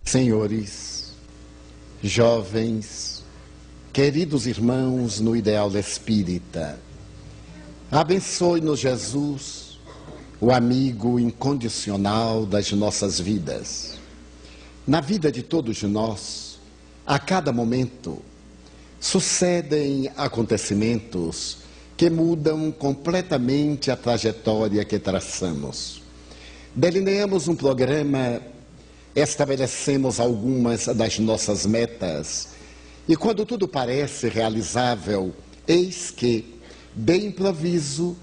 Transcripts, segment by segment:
Senhores, jovens, queridos irmãos no ideal espírita, abençoe-nos Jesus, o amigo incondicional das nossas vidas. Na vida de todos nós, a cada momento, sucedem acontecimentos que mudam completamente a trajetória que traçamos. Delineamos um programa, estabelecemos algumas das nossas metas e quando tudo parece realizável, eis que, de improviso,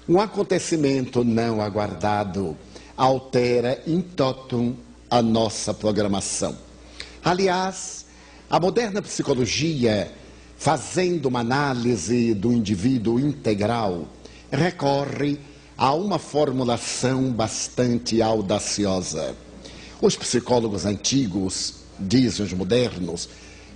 um acontecimento não aguardado altera in totum a nossa programação. Aliás, a moderna psicologia, fazendo uma análise do indivíduo integral, recorre a uma formulação bastante audaciosa. Os psicólogos antigos, dizem os modernos,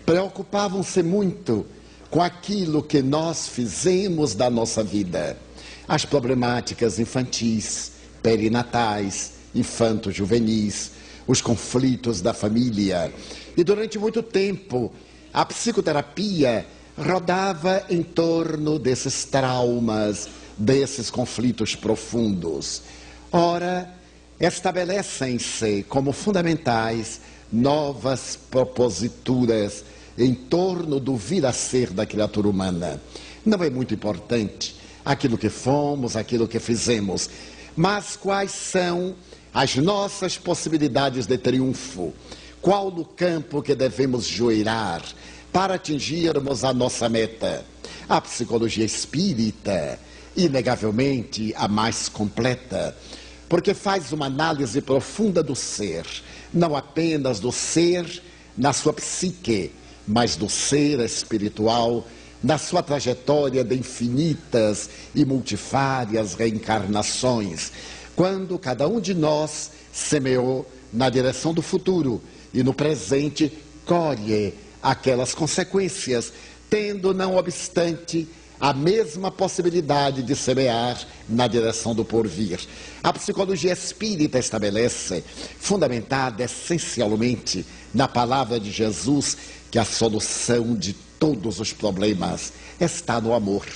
preocupavam-se muito com aquilo que nós fizemos da nossa vida. As problemáticas infantis, perinatais, infanto-juvenis, os conflitos da família. E durante muito tempo, a psicoterapia rodava em torno desses traumas, desses conflitos profundos. Ora, estabelecem-se como fundamentais novas proposituras em torno do vir a ser da criatura humana. Não é muito importante aquilo que fomos, aquilo que fizemos, mas quais são as nossas possibilidades de triunfo? Qual o campo que devemos joelhar para atingirmos a nossa meta? A psicologia espírita, inegavelmente a mais completa, porque faz uma análise profunda do ser, não apenas do ser na sua psique, mas do ser espiritual, na sua trajetória de infinitas e multifárias reencarnações, quando cada um de nós semeou na direção do futuro e no presente colhe aquelas consequências, tendo, não obstante, a mesma possibilidade de semear na direção do porvir. A psicologia espírita estabelece, fundamentada essencialmente na palavra de Jesus, que a solução de todos os problemas está no amor.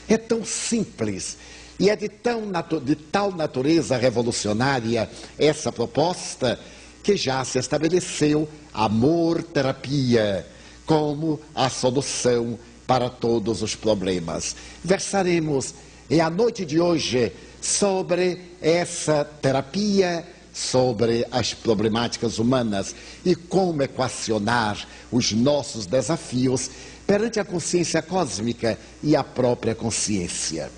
É tão simples e é de tal natureza revolucionária essa proposta que já se estabeleceu amor-terapia como a solução para todos os problemas. Versaremos a noite de hoje sobre essa terapia, sobre as problemáticas humanas e como equacionar os nossos desafios perante a consciência cósmica e a própria consciência.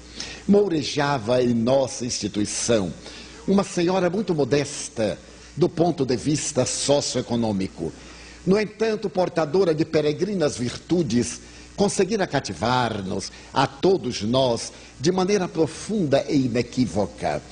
Mourejava em nossa instituição uma senhora muito modesta do ponto de vista socioeconômico. No entanto, portadora de peregrinas virtudes, conseguira cativar-nos, a todos nós, de maneira profunda e inequívoca.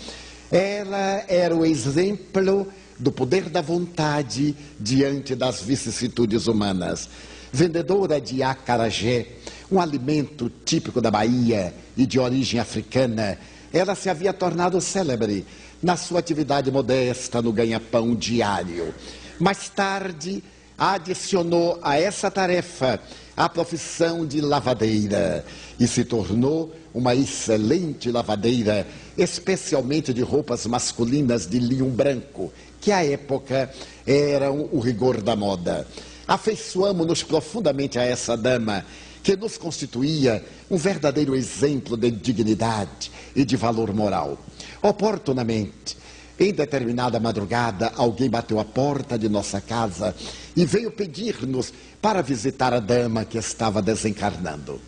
Ela era o exemplo do poder da vontade diante das vicissitudes humanas. Vendedora de acarajé, um alimento típico da Bahia e de origem africana, ela se havia tornado célebre na sua atividade modesta no ganha-pão diário. Mais tarde, adicionou a essa tarefa a profissão de lavadeira e se tornou uma excelente lavadeira, especialmente de roupas masculinas de linho branco, que à época eram o rigor da moda. Afeiçoamo-nos profundamente a essa dama, que nos constituía um verdadeiro exemplo de dignidade e de valor moral. Oportunamente, em determinada madrugada, alguém bateu à porta de nossa casa e veio pedir-nos para visitar a dama que estava desencarnando.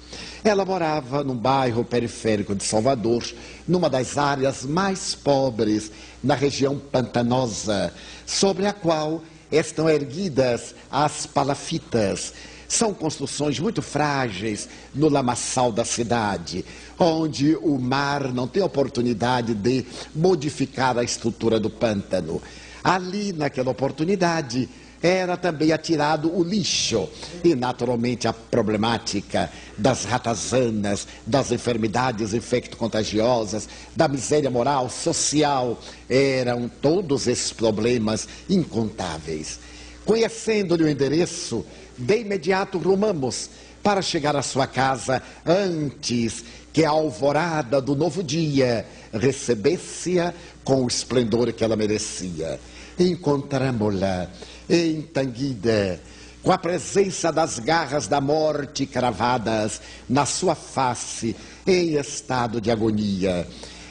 Ela morava num bairro periférico de Salvador, numa das áreas mais pobres, na região pantanosa, sobre a qual estão erguidas as palafitas. São construções muito frágeis no lamaçal da cidade, onde o mar não tem oportunidade de modificar a estrutura do pântano. Ali, naquela oportunidade, era também atirado o lixo e, naturalmente, a problemática das ratazanas, das enfermidades infecto-contagiosas, da miséria moral, social, eram todos esses problemas incontáveis. Conhecendo-lhe o endereço, de imediato rumamos para chegar à sua casa antes que a alvorada do novo dia recebesse-a com o esplendor que ela merecia. Encontramo-la entanguida, com a presença das garras da morte cravadas na sua face, em estado de agonia.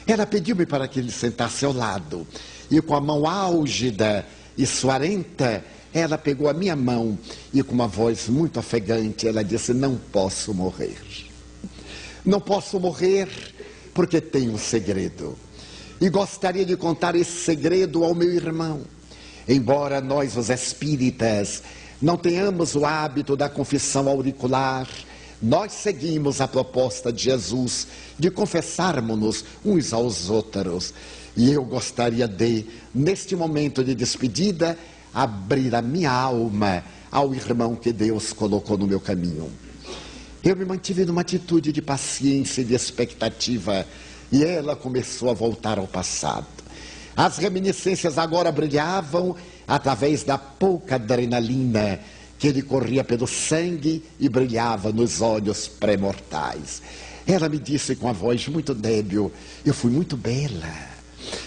Ela pediu-me para que ele sentasse ao lado, e com a mão álgida e suarenta, ela pegou a minha mão e com uma voz muito ofegante, ela disse: não posso morrer. Não posso morrer porque tenho um segredo. E gostaria de contar esse segredo ao meu irmão. Embora nós, os espíritas, não tenhamos o hábito da confissão auricular, nós seguimos a proposta de Jesus de confessarmos-nos uns aos outros. E eu gostaria de, neste momento de despedida, abrir a minha alma ao irmão que Deus colocou no meu caminho. Eu me mantive numa atitude de paciência e de expectativa, e ela começou a voltar ao passado. As reminiscências agora brilhavam através da pouca adrenalina que lhe corria pelo sangue e brilhava nos olhos pré-mortais. Ela me disse com a voz muito débil: eu fui muito bela,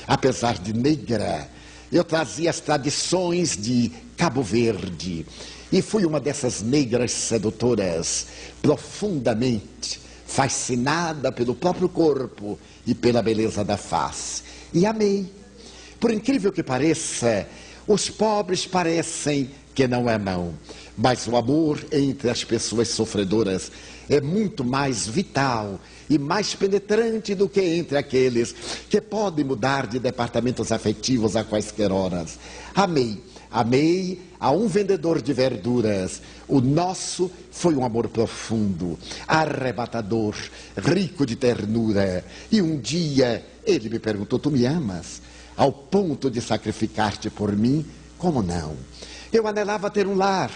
apesar de negra. Eu trazia as tradições de Cabo Verde e fui uma dessas negras sedutoras, profundamente fascinada pelo próprio corpo e pela beleza da face. E amei. Por incrível que pareça, os pobres parecem que não amam, mas o amor entre as pessoas sofredoras é muito mais vital e mais penetrante do que entre aqueles que podem mudar de departamentos afetivos a quaisquer horas. Amei a um vendedor de verduras. O nosso foi um amor profundo, arrebatador, rico de ternura. E um dia ele me perguntou: tu me amas ao ponto de sacrificar-te por mim? Como não? Eu anelava ter um lar,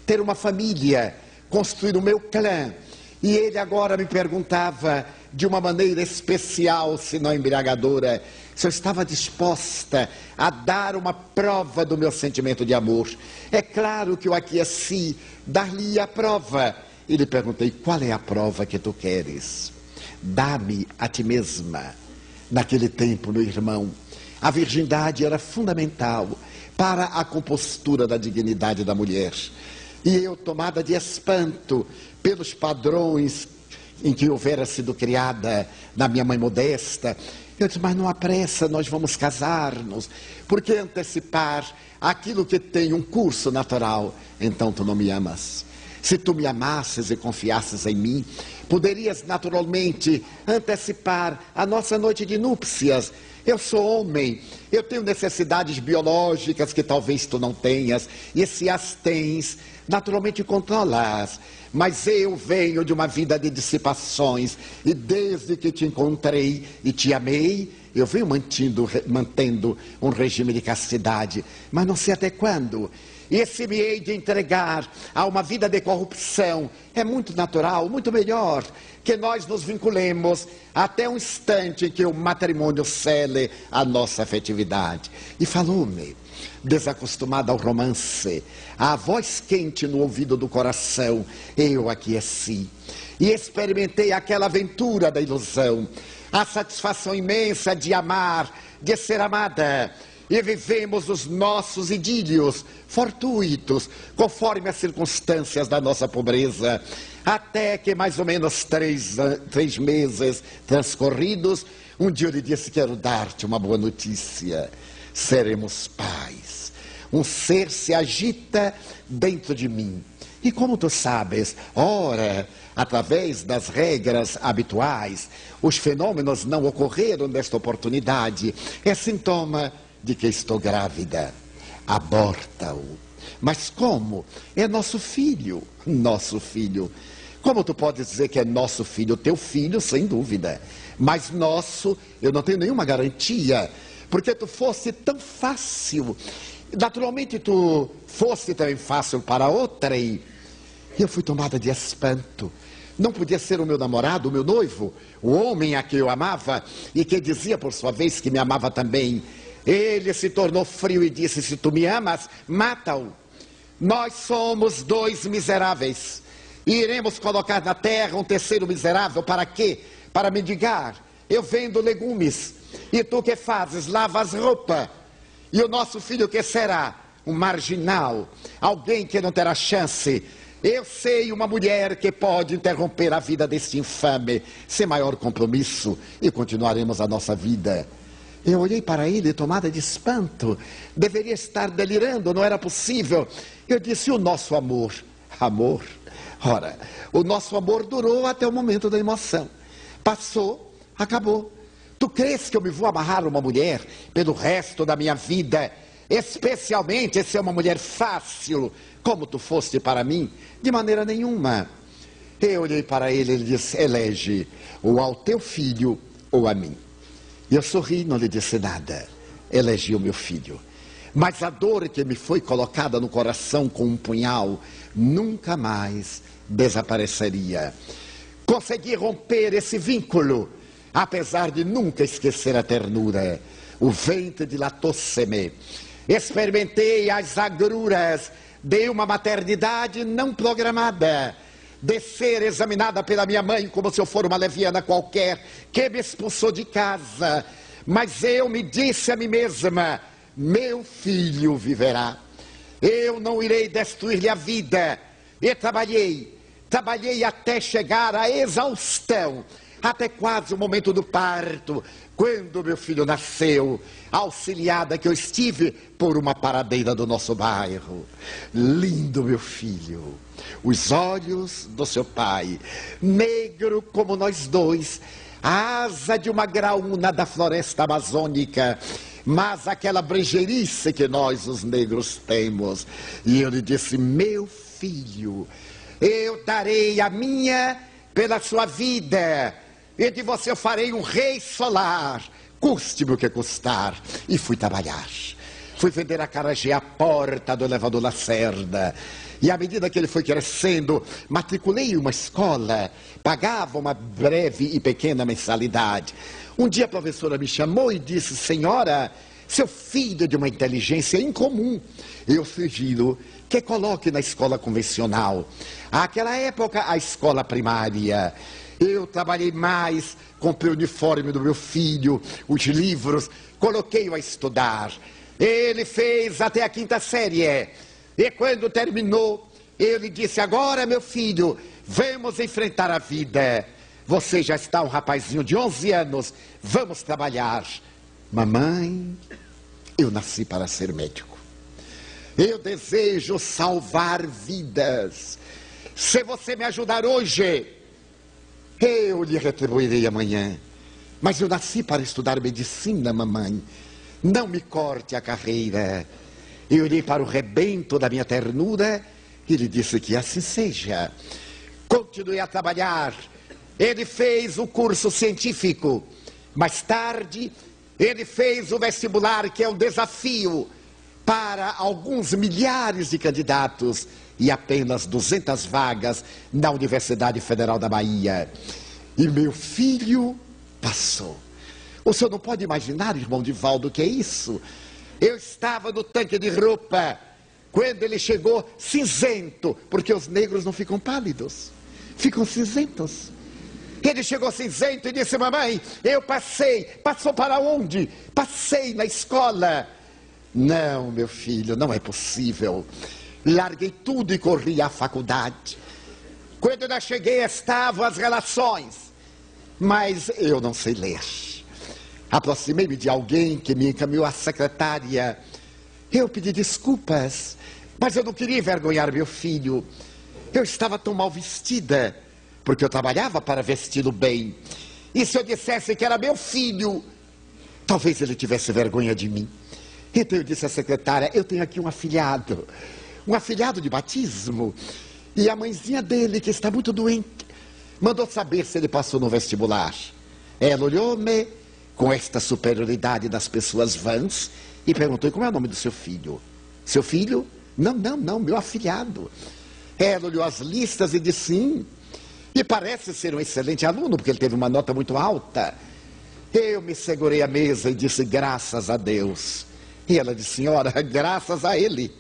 ter uma família, construir o meu clã. E ele agora me perguntava, de uma maneira especial, se não embriagadora, se eu estava disposta a dar uma prova do meu sentimento de amor. É claro que eu aqueci, dar-lhe a prova. E lhe perguntei: qual é a prova que tu queres? Dá-me a ti mesma. Naquele tempo, meu irmão, a virgindade era fundamental para a compostura da dignidade da mulher. E eu, tomada de espanto pelos padrões em que houvera sido criada na minha mãe modesta, eu disse: mas não há pressa, nós vamos casar-nos. Por que antecipar aquilo que tem um curso natural? Então tu não me amas. Se tu me amasses e confiasses em mim, poderias naturalmente antecipar a nossa noite de núpcias. Eu sou homem, eu tenho necessidades biológicas que talvez tu não tenhas, e se as tens, naturalmente controlas. Mas eu venho de uma vida de dissipações, e desde que te encontrei e te amei, eu venho mantendo um regime de castidade, mas não sei até quando. E se me hei de entregar a uma vida de corrupção, é muito natural, muito melhor que nós nos vinculemos até um instante em que o matrimônio cele a nossa afetividade. E falou-me, desacostumada ao romance, a voz quente no ouvido do coração, eu aqueci e experimentei aquela aventura da ilusão, a satisfação imensa de amar, de ser amada. E vivemos os nossos idílios fortuitos, conforme as circunstâncias da nossa pobreza, até que mais ou menos três meses transcorridos, um dia eu lhe disse: quero dar-te uma boa notícia, seremos pais. Um ser se agita dentro de mim. E como tu sabes, ora, através das regras habituais, os fenômenos não ocorreram nesta oportunidade. É sintoma de que estou grávida. Aborta-o. Mas como? É nosso filho. Nosso filho. Como tu podes dizer que é nosso filho? Teu filho, sem dúvida. Mas nosso, eu não tenho nenhuma garantia. Porque tu fosse tão fácil. Naturalmente tu fosse também fácil para outra. E eu fui tomada de espanto. Não podia ser o meu namorado, o meu noivo, o homem a quem eu amava e que dizia por sua vez que me amava também. Ele se tornou frio e disse: se tu me amas, mata-o. Nós somos dois miseráveis. E iremos colocar na terra um terceiro miserável. Para quê? Para mendigar. Eu vendo legumes. E tu que fazes? Lavas roupa. E o nosso filho que será? Um marginal. Alguém que não terá chance. Eu sei uma mulher que pode interromper a vida deste infame, sem maior compromisso, e continuaremos a nossa vida. Eu olhei para ele tomada de espanto. Deveria estar delirando, não era possível. Eu disse, o nosso amor. Amor? Ora, o nosso amor durou até o momento da emoção. Passou, acabou. Tu crês que eu me vou amarrar a uma mulher pelo resto da minha vida? Especialmente se é uma mulher fácil, como tu foste para mim? De maneira nenhuma. Eu olhei para ele e ele disse, elege ou ao teu filho ou a mim. E eu sorri, não lhe disse nada. Elegi o meu filho. Mas a dor que me foi colocada no coração com um punhal nunca mais desapareceria. Consegui romper esse vínculo, apesar de nunca esquecer a ternura. O ventre dilatou-se-me. Experimentei as agruras de uma maternidade não programada, de ser examinada pela minha mãe como se eu for uma leviana qualquer, que me expulsou de casa. Mas eu me disse a mim mesma, meu filho viverá. Eu não irei destruir-lhe a vida. E trabalhei até chegar à exaustão, até quase o momento do parto, quando meu filho nasceu, auxiliada que eu estive por uma paradeira do nosso bairro. Lindo meu filho, os olhos do seu pai, negro como nós dois, a asa de uma graúna da floresta amazônica, mas aquela brejeirice que nós os negros temos. E eu lhe disse, meu filho, eu darei a minha pela sua vida, e de você eu farei um rei solar, custe-me o que custar. E fui trabalhar. Fui vender acarajé à porta do elevador Lacerda. E à medida que ele foi crescendo, matriculei em uma escola, pagava uma breve e pequena mensalidade. Um dia a professora me chamou e disse, senhora, seu filho é de uma inteligência incomum. Eu sugiro que coloque na escola convencional. Àquela época, a escola primária. Eu trabalhei mais, comprei o uniforme do meu filho, os livros, coloquei-o a estudar. Ele fez até a 5ª série. E quando terminou, eu lhe disse, agora meu filho, vamos enfrentar a vida. Você já está um rapazinho de 11 anos, vamos trabalhar. Mamãe, eu nasci para ser médico. Eu desejo salvar vidas. Se você me ajudar hoje, eu lhe retribuirei amanhã. Mas eu nasci para estudar medicina, mamãe. Não me corte a carreira. Eu olhei para o rebento da minha ternura e lhe disse que assim seja. Continuei a trabalhar. Ele fez o curso científico. Mais tarde, ele fez o vestibular, que é um desafio para alguns milhares de candidatos e apenas 200 vagas na Universidade Federal da Bahia. E meu filho passou. O senhor não pode imaginar, irmão Divaldo, o que é isso? Eu estava no tanque de roupa quando ele chegou cinzento, porque os negros não ficam pálidos, ficam cinzentos. Ele chegou cinzento e disse, mamãe, eu passei. Passou para onde? Passei na escola. Não, meu filho, não é possível. Larguei tudo e corri à faculdade. Quando eu cheguei, estavam as relações, mas eu não sei ler. Aproximei-me de alguém que me encaminhou à secretária. Eu pedi desculpas, mas eu não queria envergonhar meu filho. Eu estava tão mal vestida, porque eu trabalhava para vesti-lo bem. E se eu dissesse que era meu filho, talvez ele tivesse vergonha de mim. Então eu disse à secretária, eu tenho aqui um afilhado de batismo, e a mãezinha dele, que está muito doente, mandou saber se ele passou no vestibular. Ela olhou-me com esta superioridade das pessoas vãs e perguntou, como é o nome do seu filho? Seu filho? Não, meu afilhado. Ela olhou as listas e disse, sim, e parece ser um excelente aluno, porque ele teve uma nota muito alta. Eu me segurei à mesa e disse, graças a Deus. E ela disse, senhora, graças a ele.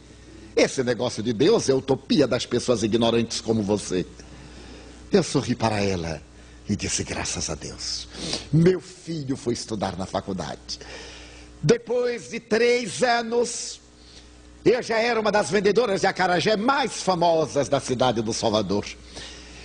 Esse negócio de Deus é utopia das pessoas ignorantes como você. Eu sorri para ela e disse, graças a Deus, meu filho foi estudar na faculdade. Depois de 3 anos, eu já era uma das vendedoras de acarajé mais famosas da cidade do Salvador.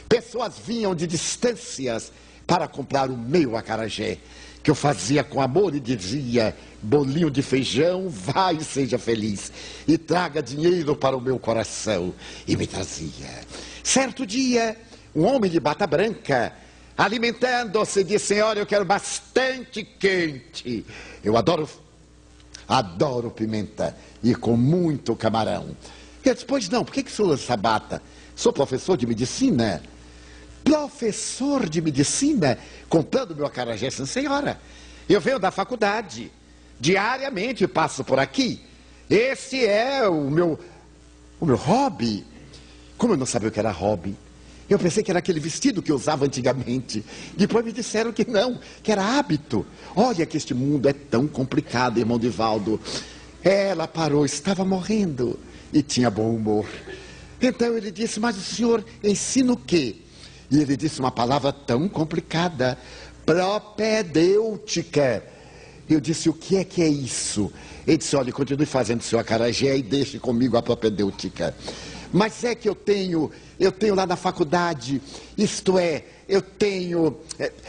Pessoas vinham de distâncias para comprar o meu acarajé, que eu fazia com amor e dizia, bolinho de feijão, vai e seja feliz, e traga dinheiro para o meu coração. E me trazia. Certo dia, um homem de bata branca, alimentando-se, disse, senhora, eu quero bastante quente. Eu adoro pimenta e com muito camarão. Eu disse, pois não, por que o senhor usa essa bata? Sou professor de medicina. Professor de medicina? Comprando meu acarajé, sim, senhora. Eu venho da faculdade. Diariamente passo por aqui. Esse é o meu hobby. Como eu não sabia o que era hobby? Eu pensei que era aquele vestido que eu usava antigamente. Depois me disseram que não, que era hábito. Olha que este mundo é tão complicado, irmão Divaldo. Ela parou, estava morrendo e tinha bom humor. Então ele disse, mas o senhor ensina o quê? E ele disse uma palavra tão complicada, propedêutica. Eu disse, o que é isso? Ele disse, olha, continue fazendo seu acarajé e deixe comigo a propedêutica. Mas é que eu tenho lá na faculdade, isto é, eu tenho,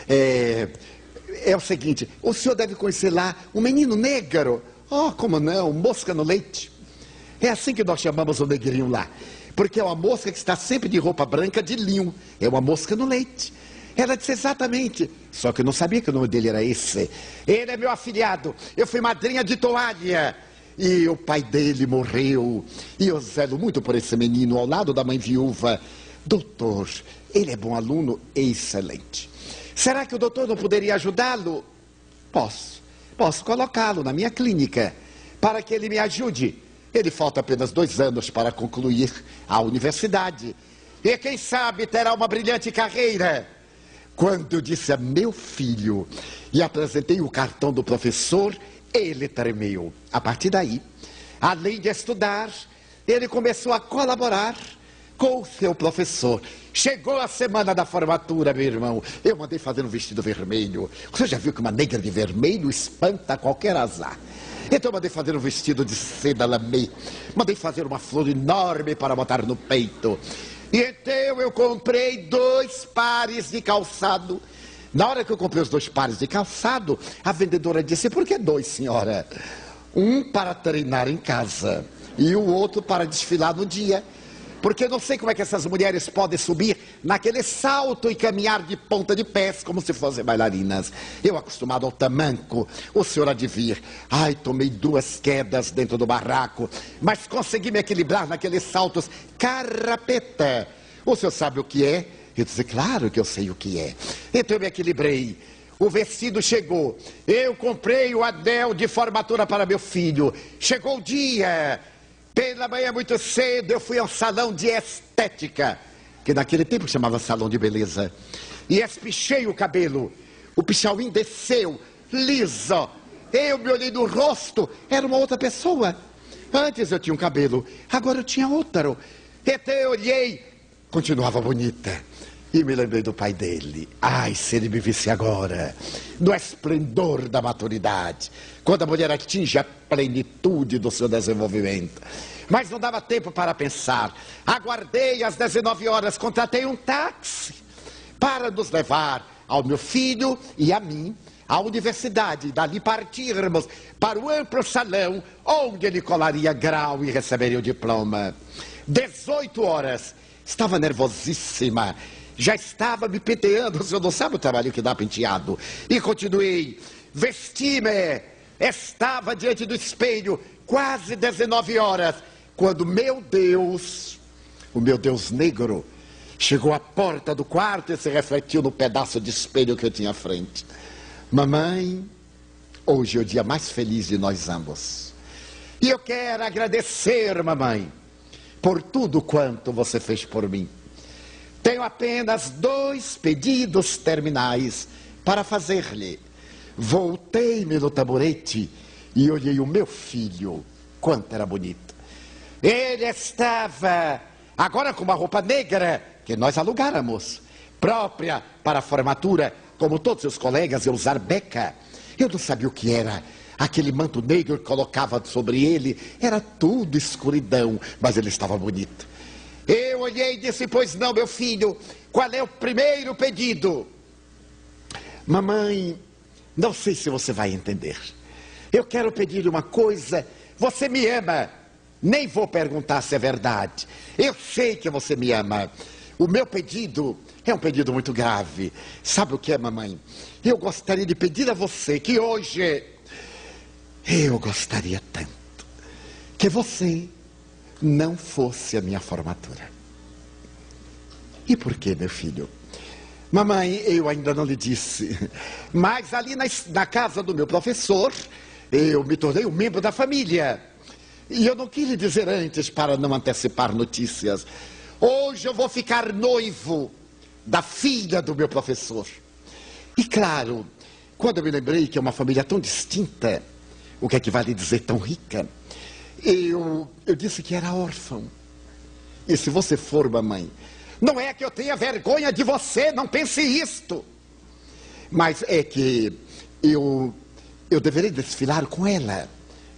é o seguinte, o senhor deve conhecer lá um menino negro. Oh, como não, mosca no leite. É assim que nós chamamos o negrinho lá. Porque é uma mosca que está sempre de roupa branca de linho. É uma mosca no leite. Ela disse exatamente. Só que eu não sabia que o nome dele era esse. Ele é meu afilhado. Eu fui madrinha de toalha. E o pai dele morreu. E eu zelo muito por esse menino ao lado da mãe viúva. Doutor, ele é bom aluno? Excelente. Será que o doutor não poderia ajudá-lo? Posso colocá-lo na minha clínica para que ele me ajude. Ele falta apenas 2 anos para concluir a universidade. E quem sabe terá uma brilhante carreira. Quando eu disse a meu filho e apresentei o cartão do professor, ele tremeu. A partir daí, além de estudar, ele começou a colaborar com o seu professor. Chegou a semana da formatura, meu irmão. Eu mandei fazer um vestido vermelho. Você já viu que uma negra de vermelho espanta qualquer azar? Então mandei fazer um vestido de seda lamê. Mandei fazer uma flor enorme para botar no peito. E então eu comprei 2 pares de calçado. Na hora que eu comprei os 2 pares de calçado, a vendedora disse, por que 2, senhora? Um para treinar em casa e o outro para desfilar no dia. Porque eu não sei como é que essas mulheres podem subir naquele salto e caminhar de ponta de pés como se fossem bailarinas. Eu, acostumado ao tamanco, o senhor há de vir. Ai, tomei 2 quedas dentro do barraco, mas consegui me equilibrar naqueles saltos carrapeta. O senhor sabe o que é? Eu disse, claro que eu sei o que é. Então eu me equilibrei. O vestido chegou. Eu comprei o anel de formatura para meu filho. Chegou o dia. Pela manhã muito cedo eu fui ao salão de estética, que naquele tempo chamava salão de beleza, e espichei o cabelo. O pichauim desceu, liso. Eu me olhei no rosto, era uma outra pessoa. Antes eu tinha um cabelo, agora eu tinha outro. Então eu olhei, continuava bonita. E me lembrei do pai dele. Ai, se ele me visse agora, no esplendor da maturidade, quando a mulher atinge a plenitude do seu desenvolvimento. Mas não dava tempo para pensar. Aguardei às 19 horas, contratei um táxi para nos levar ao meu filho e a mim à universidade. Dali partirmos para o amplo salão onde ele colaria grau e receberia o diploma. 18 horas, estava nervosíssima. Já estava me penteando, o senhor não sabe o trabalho que dá penteado. E continuei, vesti-me, estava diante do espelho, quase 19 horas, quando meu Deus, o meu Deus negro, chegou à porta do quarto e se refletiu no pedaço de espelho que eu tinha à frente. Mamãe, hoje é o dia mais feliz de nós ambos. E eu quero agradecer, mamãe, por tudo quanto você fez por mim. Tenho apenas 2 pedidos terminais para fazer-lhe. Voltei-me no tamborete e olhei o meu filho. Quanto era bonito. Ele estava agora com uma roupa negra que nós alugáramos, própria para a formatura, como todos os colegas, eu usar beca. Eu não sabia o que era. Aquele manto negro que colocava sobre ele, era tudo escuridão, mas ele estava bonito. Eu olhei e disse: pois não, meu filho, qual é o primeiro pedido? Mamãe, não sei se você vai entender. Eu quero pedir uma coisa. Você me ama. Nem vou perguntar se é verdade. Eu sei que você me ama. O meu pedido é um pedido muito grave. Sabe o que é, mamãe? Eu gostaria de pedir a você que hoje... Eu gostaria tanto que você não fosse a minha formatura. E por quê, meu filho? Mamãe, eu ainda não lhe disse, mas ali na casa do meu professor, eu me tornei um membro da família. E eu não quis lhe dizer antes para não antecipar notícias. Hoje eu vou ficar noivo da filha do meu professor. E claro, quando eu me lembrei que é uma família tão distinta, o que é que vale dizer tão rica? Eu disse que era órfão. E se você for, mamãe, não é que eu tenha vergonha de você, não pense isto. Mas é que eu deverei desfilar com ela.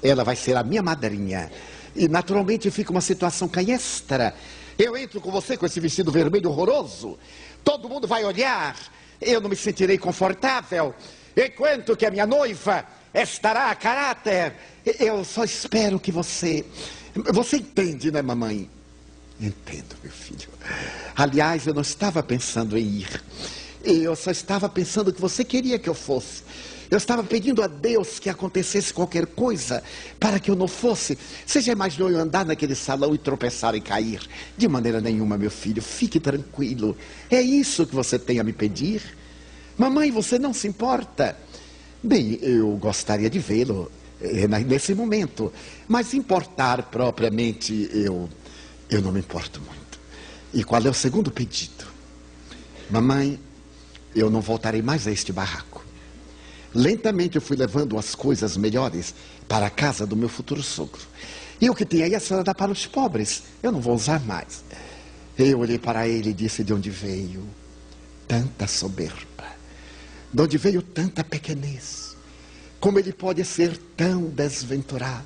Ela vai ser a minha madrinha. E naturalmente fica uma situação canhestra. Eu entro com você com esse vestido vermelho horroroso. Todo mundo vai olhar. Eu não me sentirei confortável. Enquanto que a minha noiva estará a caráter. Eu só espero que você... Você entende, né, mamãe? Entendo, meu filho. Aliás, eu não estava pensando em ir. Eu só estava pensando que você queria que eu fosse. Eu estava pedindo a Deus que acontecesse qualquer coisa para que eu não fosse. Você já imaginou eu andar naquele salão e tropeçar e cair? De maneira nenhuma, meu filho. Fique tranquilo. É isso que você tem a me pedir? Mamãe, você não se importa? Bem, eu gostaria de vê-lo nesse momento. Mas importar propriamente, eu não me importo muito. E qual é o segundo pedido? Mamãe, eu não voltarei mais a este barraco. Lentamente eu fui levando as coisas melhores para a casa do meu futuro sogro. E o que tem aí a senhora dá para os pobres. Eu não vou usar mais. Eu olhei para ele e disse: de onde veio tanta soberba? De onde veio tanta pequenez? Como ele pode ser tão desventurado?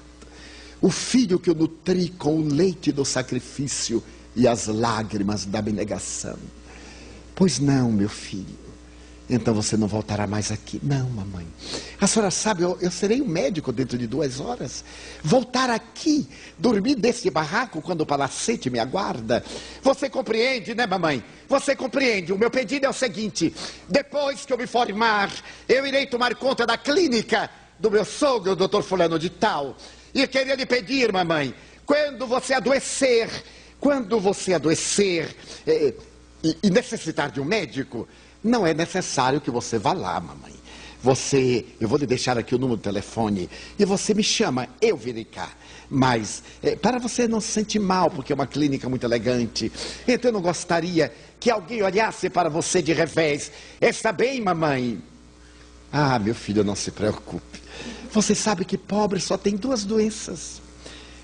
O filho que eu nutri com o leite do sacrifício e as lágrimas da abnegação. Pois não, meu filho. Então você não voltará mais aqui. Não, mamãe. A senhora sabe, eu serei um médico dentro de 2 horas. Voltar aqui, dormir desse barraco quando o palacete me aguarda. Você compreende, né, mamãe? Você compreende. O meu pedido é o seguinte: depois que eu me formar, eu irei tomar conta da clínica do meu sogro, o doutor fulano de tal. E queria lhe pedir, mamãe, quando você adoecer e necessitar de um médico, não é necessário que você vá lá, mamãe. Eu vou lhe deixar aqui o número do telefone e você me chama, eu virei cá. Mas para você não se sentir mal, porque é uma clínica muito elegante, então eu não gostaria que alguém olhasse para você de revés. Está bem, mamãe? Ah, meu filho, não se preocupe. Você sabe que pobre só tem 2 doenças: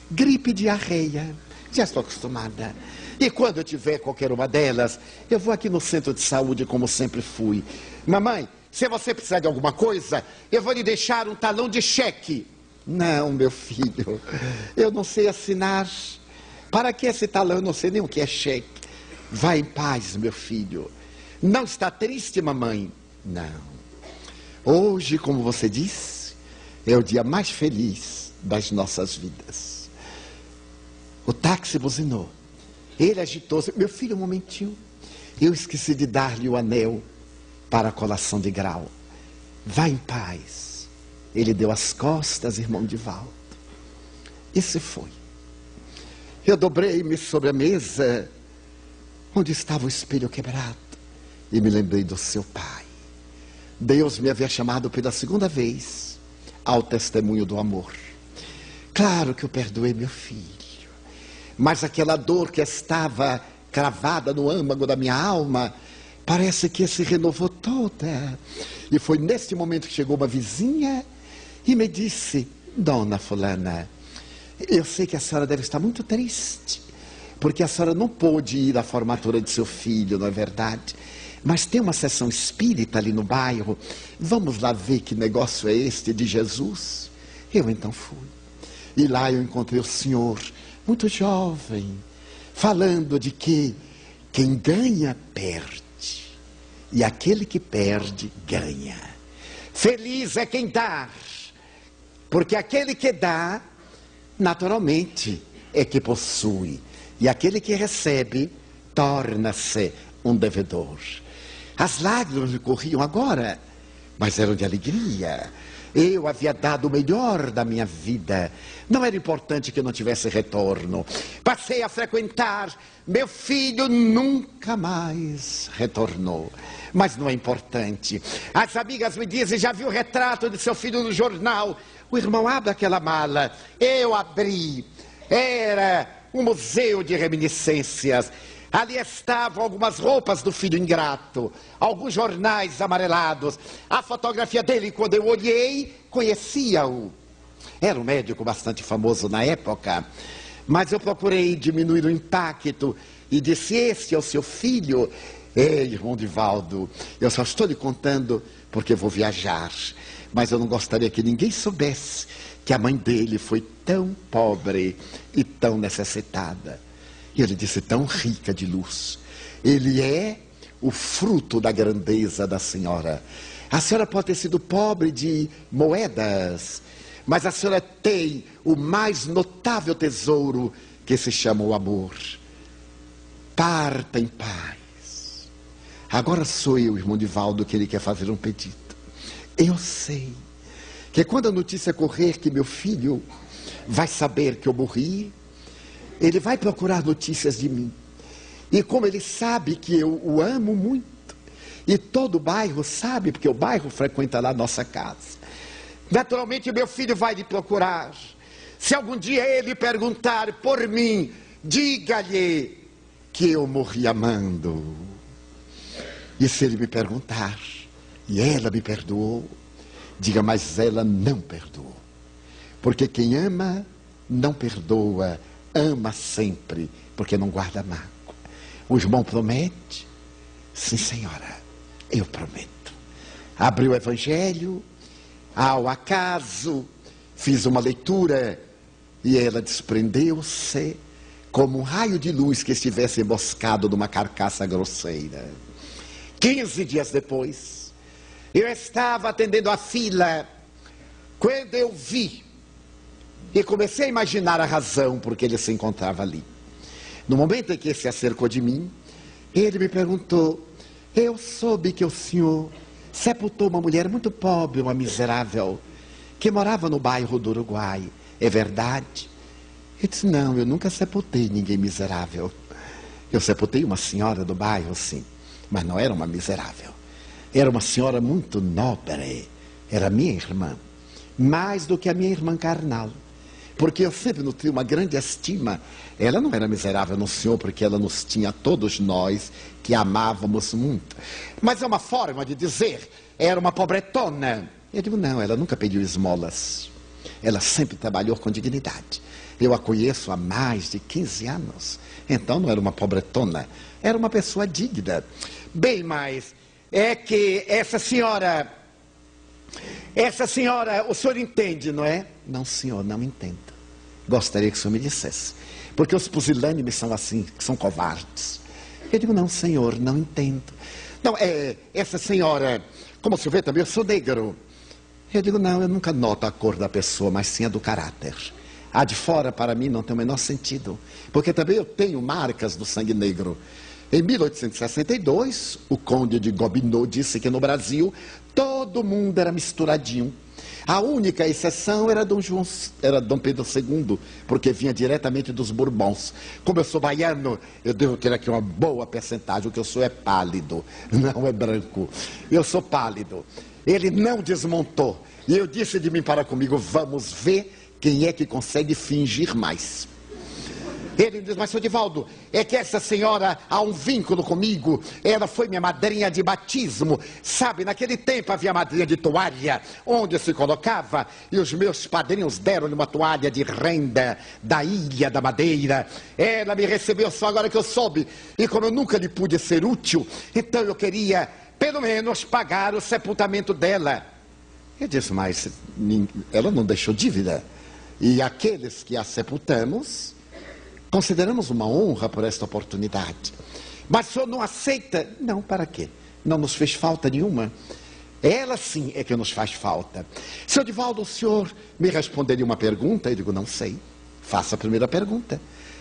gripe e diarreia. Já estou acostumada. E quando eu tiver qualquer uma delas, eu vou aqui no centro de saúde como sempre fui. Mamãe, se você precisar de alguma coisa, eu vou lhe deixar um talão de cheque. Não, meu filho, eu não sei assinar. Para que esse talão? Eu não sei nem o que é cheque. Vá em paz, meu filho. Não está triste, mamãe? Não. Hoje, como você disse, é o dia mais feliz das nossas vidas. O táxi buzinou. Ele agitou-se. Meu filho, um momentinho. Eu esqueci de dar-lhe o anel para a colação de grau. Vá em paz. Ele deu as costas, irmão Divaldo. E se foi. Eu dobrei-me sobre a mesa onde estava o espelho quebrado e me lembrei do seu pai. Deus me havia chamado pela 2ª vez ao testemunho do amor. Claro que eu perdoei meu filho. Mas aquela dor que estava cravada no âmago da minha alma, parece que se renovou toda. E foi nesse momento que chegou uma vizinha e me disse: Dona fulana, Eu sei que a senhora deve estar muito triste, porque a senhora não pôde ir à formatura de seu filho, não é verdade? Mas tem uma sessão espírita ali no bairro, vamos lá ver que negócio é este de Jesus? Eu então fui. E lá eu encontrei o senhor, muito jovem, falando de que quem ganha, perde. E aquele que perde, ganha. Feliz é quem dá, porque aquele que dá, naturalmente, é que possui. E aquele que recebe, torna-se um devedor. As lágrimas me corriam agora, mas eram de alegria. Eu havia dado o melhor da minha vida. Não era importante que eu não tivesse retorno. Passei a frequentar. Meu filho nunca mais retornou. Mas não é importante. As amigas me dizem, já viu o retrato de seu filho no jornal? O irmão abre aquela mala. Eu abri. Era um museu de reminiscências. Ali estavam algumas roupas do filho ingrato, alguns jornais amarelados, a fotografia dele, quando eu olhei, conhecia-o. Era um médico bastante famoso na época, mas eu procurei diminuir o impacto e disse, esse é o seu filho? Ei, irmão Divaldo, eu só estou lhe contando porque vou viajar, mas eu não gostaria que ninguém soubesse que a mãe dele foi tão pobre e tão necessitada. E ele disse, tão rica de luz. Ele é o fruto da grandeza da senhora. A senhora pode ter sido pobre de moedas, mas a senhora tem o mais notável tesouro, que se chama o amor. Parta em paz. Agora sou eu, irmão Divaldo, que ele quer fazer um pedido. Eu sei que quando a notícia correr que meu filho vai saber que eu morri, ele vai procurar notícias de mim. E como ele sabe que eu o amo muito, e todo o bairro sabe, porque o bairro frequenta lá a nossa casa, naturalmente meu filho vai lhe procurar. Se algum dia ele perguntar por mim, diga-lhe que eu morri amando. E se ele me perguntar, e ela me perdoou, diga, mas ela não perdoou. Porque quem ama, não perdoa, ama sempre, porque não guarda mágoa. O irmão promete? Sim, senhora, eu prometo. Abri o evangelho, ao acaso, fiz uma leitura, e ela desprendeu-se como um raio de luz que estivesse emboscado numa carcaça grosseira. 15 dias depois, eu estava atendendo a fila, quando eu vi, e comecei a imaginar a razão por que ele se encontrava ali. No momento em que se acercou de mim, ele me perguntou, eu soube que o senhor sepultou uma mulher muito pobre, uma miserável, que morava no bairro do Uruguai. É verdade? Eu disse, não, eu nunca sepultei ninguém miserável. Eu sepultei uma senhora do bairro, sim, mas não era uma miserável. Era uma senhora muito nobre, era minha irmã, mais do que a minha irmã carnal. Porque eu sempre nutri uma grande estima. Ela não era miserável no Senhor, porque ela nos tinha, todos nós, que amávamos muito. Mas é uma forma de dizer, era uma pobretona. Eu digo, não, ela nunca pediu esmolas. Ela sempre trabalhou com dignidade. Eu a conheço há mais de 15 anos. Então não era uma pobretona, era uma pessoa digna. Bem, mas é que essa senhora, o senhor entende, não é? Não, senhor, não entendo. Gostaria que o senhor me dissesse. Porque os pusilânimes são assim, que são covardes. Eu digo, não, senhor, não entendo. Não, essa senhora, como o senhor vê também, eu sou negro. Eu digo, não, eu nunca noto a cor da pessoa, mas sim a do caráter. A de fora, para mim, não tem o menor sentido. Porque também eu tenho marcas do sangue negro. Em 1862, o conde de Gobineau disse que no Brasil todo mundo era misturadinho. A única exceção era Dom Pedro II, porque vinha diretamente dos Bourbons. Como eu sou baiano, eu devo ter aqui uma boa percentagem. O que eu sou é pálido, não é branco. Eu sou pálido. Ele não desmontou. E eu disse de mim para comigo, vamos ver quem é que consegue fingir mais. Ele diz, mas, senhor Divaldo, é que essa senhora há um vínculo comigo. Ela foi minha madrinha de batismo. Sabe, naquele tempo havia madrinha de toalha, onde se colocava, e os meus padrinhos deram-lhe uma toalha de renda da Ilha da Madeira. Ela me recebeu só agora que eu soube, e como eu nunca lhe pude ser útil, então eu queria, pelo menos, pagar o sepultamento dela. Eu disse, mas ela não deixou dívida. E aqueles que a sepultamos, consideramos uma honra por esta oportunidade. Mas o senhor não aceita? Não, para quê? Não nos fez falta nenhuma. Ela sim é que nos faz falta. Seu Divaldo, o senhor me responderia uma pergunta? Eu digo, não sei. Faça a primeira pergunta.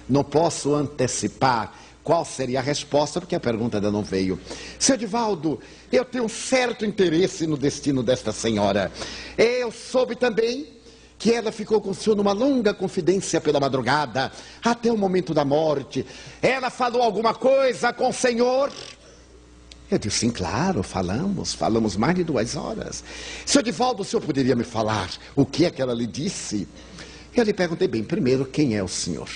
Não posso antecipar qual seria a resposta, porque a pergunta ainda não veio. Seu Divaldo, eu tenho um certo interesse no destino desta senhora. Eu soube também que ela ficou com o senhor numa longa confidência pela madrugada, até o momento da morte. Ela falou alguma coisa com o senhor? Eu disse, sim, claro, falamos mais de 2 horas. Seu Divaldo, o senhor poderia me falar o que é que ela lhe disse? Eu lhe perguntei, bem, primeiro, quem é o senhor?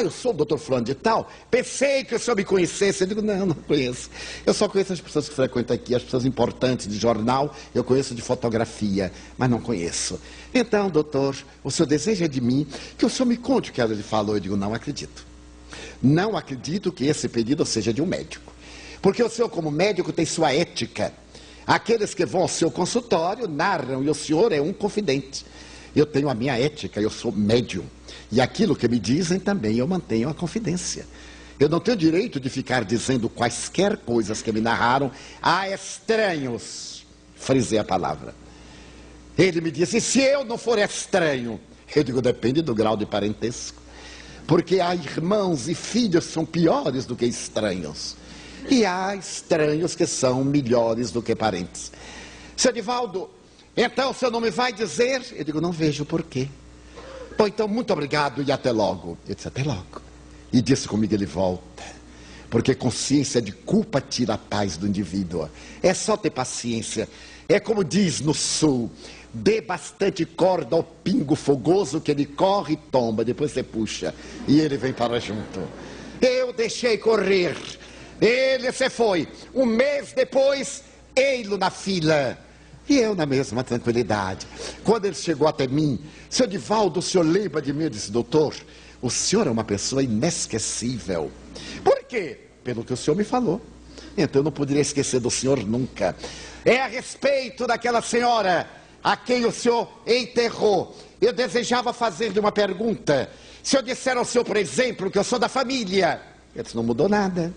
Eu sou o doutor fulano de tal, pensei que o senhor me conhecesse. Eu digo, não conheço. Eu só conheço as pessoas que frequentam aqui, as pessoas importantes de jornal, eu conheço de fotografia, mas não conheço. Então, doutor, o senhor deseja de mim que o senhor me conte o que ela lhe falou? Eu digo, não acredito. Não acredito que esse pedido seja de um médico. Porque o senhor, como médico, tem sua ética. Aqueles que vão ao seu consultório narram, e o senhor é um confidente. Eu tenho a minha ética, eu sou médium. E aquilo que me dizem também eu mantenho a confidência. Eu não tenho direito de ficar dizendo quaisquer coisas que me narraram a estranhos. Frisei a palavra. Ele me disse, se eu não for estranho? Eu digo, depende do grau de parentesco. Porque há irmãos e filhos que são piores do que estranhos. E há estranhos que são melhores do que parentes. Seu Divaldo, então o senhor não me vai dizer? Eu digo, não vejo por quê. Bom, então, muito obrigado e até logo. Eu disse, até logo. E disse comigo, ele volta. Porque consciência de culpa tira a paz do indivíduo. É só ter paciência. É como diz no sul, dê bastante corda ao pingo fogoso que ele corre e tomba. Depois você puxa e ele vem para junto. Eu deixei correr. Ele se foi. Um mês depois, ei-lo na fila. E eu na mesma tranquilidade. Quando ele chegou até mim, seu Divaldo, o senhor lembra de mim? Eu disse, doutor, o senhor é uma pessoa inesquecível. Por quê? Pelo que o senhor me falou. Então eu não poderia esquecer do senhor nunca. É a respeito daquela senhora a quem o senhor enterrou. Eu desejava fazer-lhe uma pergunta. Se eu disser ao senhor, por exemplo, que eu sou da família, ele disse, não mudou nada.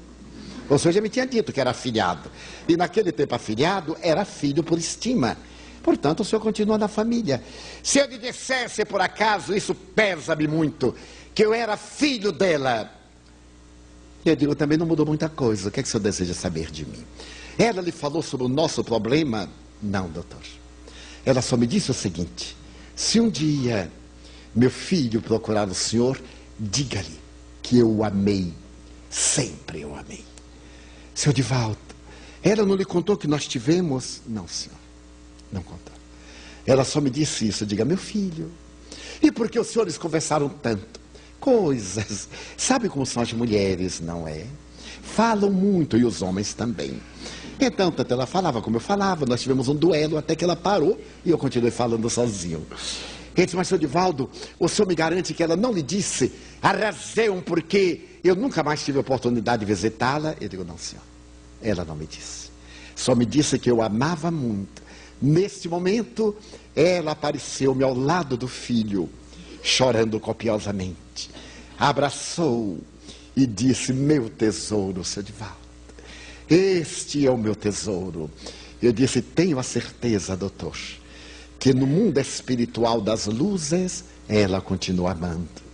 O senhor já me tinha dito que era afilhado. E naquele tempo afilhado era filho por estima. Portanto, o senhor continua na família. Se eu lhe dissesse, por acaso, isso pesa-me muito, que eu era filho dela. Eu digo, também não mudou muita coisa. O que é que o senhor deseja saber de mim? Ela lhe falou sobre o nosso problema? Não, doutor. Ela só me disse o seguinte, se um dia meu filho procurar o senhor, diga-lhe que eu o amei. Sempre eu amei. Seu Divaldo, ela não lhe contou que nós tivemos? Não, senhor, não contou. Ela só me disse isso, diga, meu filho, e por que os senhores conversaram tanto? Coisas, sabe como são as mulheres, não é? Falam muito, e os homens também. Então, tanto ela falava como eu falava, nós tivemos um duelo até que ela parou, e eu continuei falando sozinho. Ele disse, mas senhor Divaldo, o senhor me garante que ela não lhe disse a razão porque eu nunca mais tive a oportunidade de visitá-la? Eu digo, não, senhor, ela não me disse. Só me disse que eu amava muito. Neste momento, ela apareceu-me ao lado do filho, chorando copiosamente. Abraçou e disse, meu tesouro, seu Divaldo, este é o meu tesouro. Eu disse, tenho a certeza, doutor, que no mundo espiritual das luzes, ela continua amando.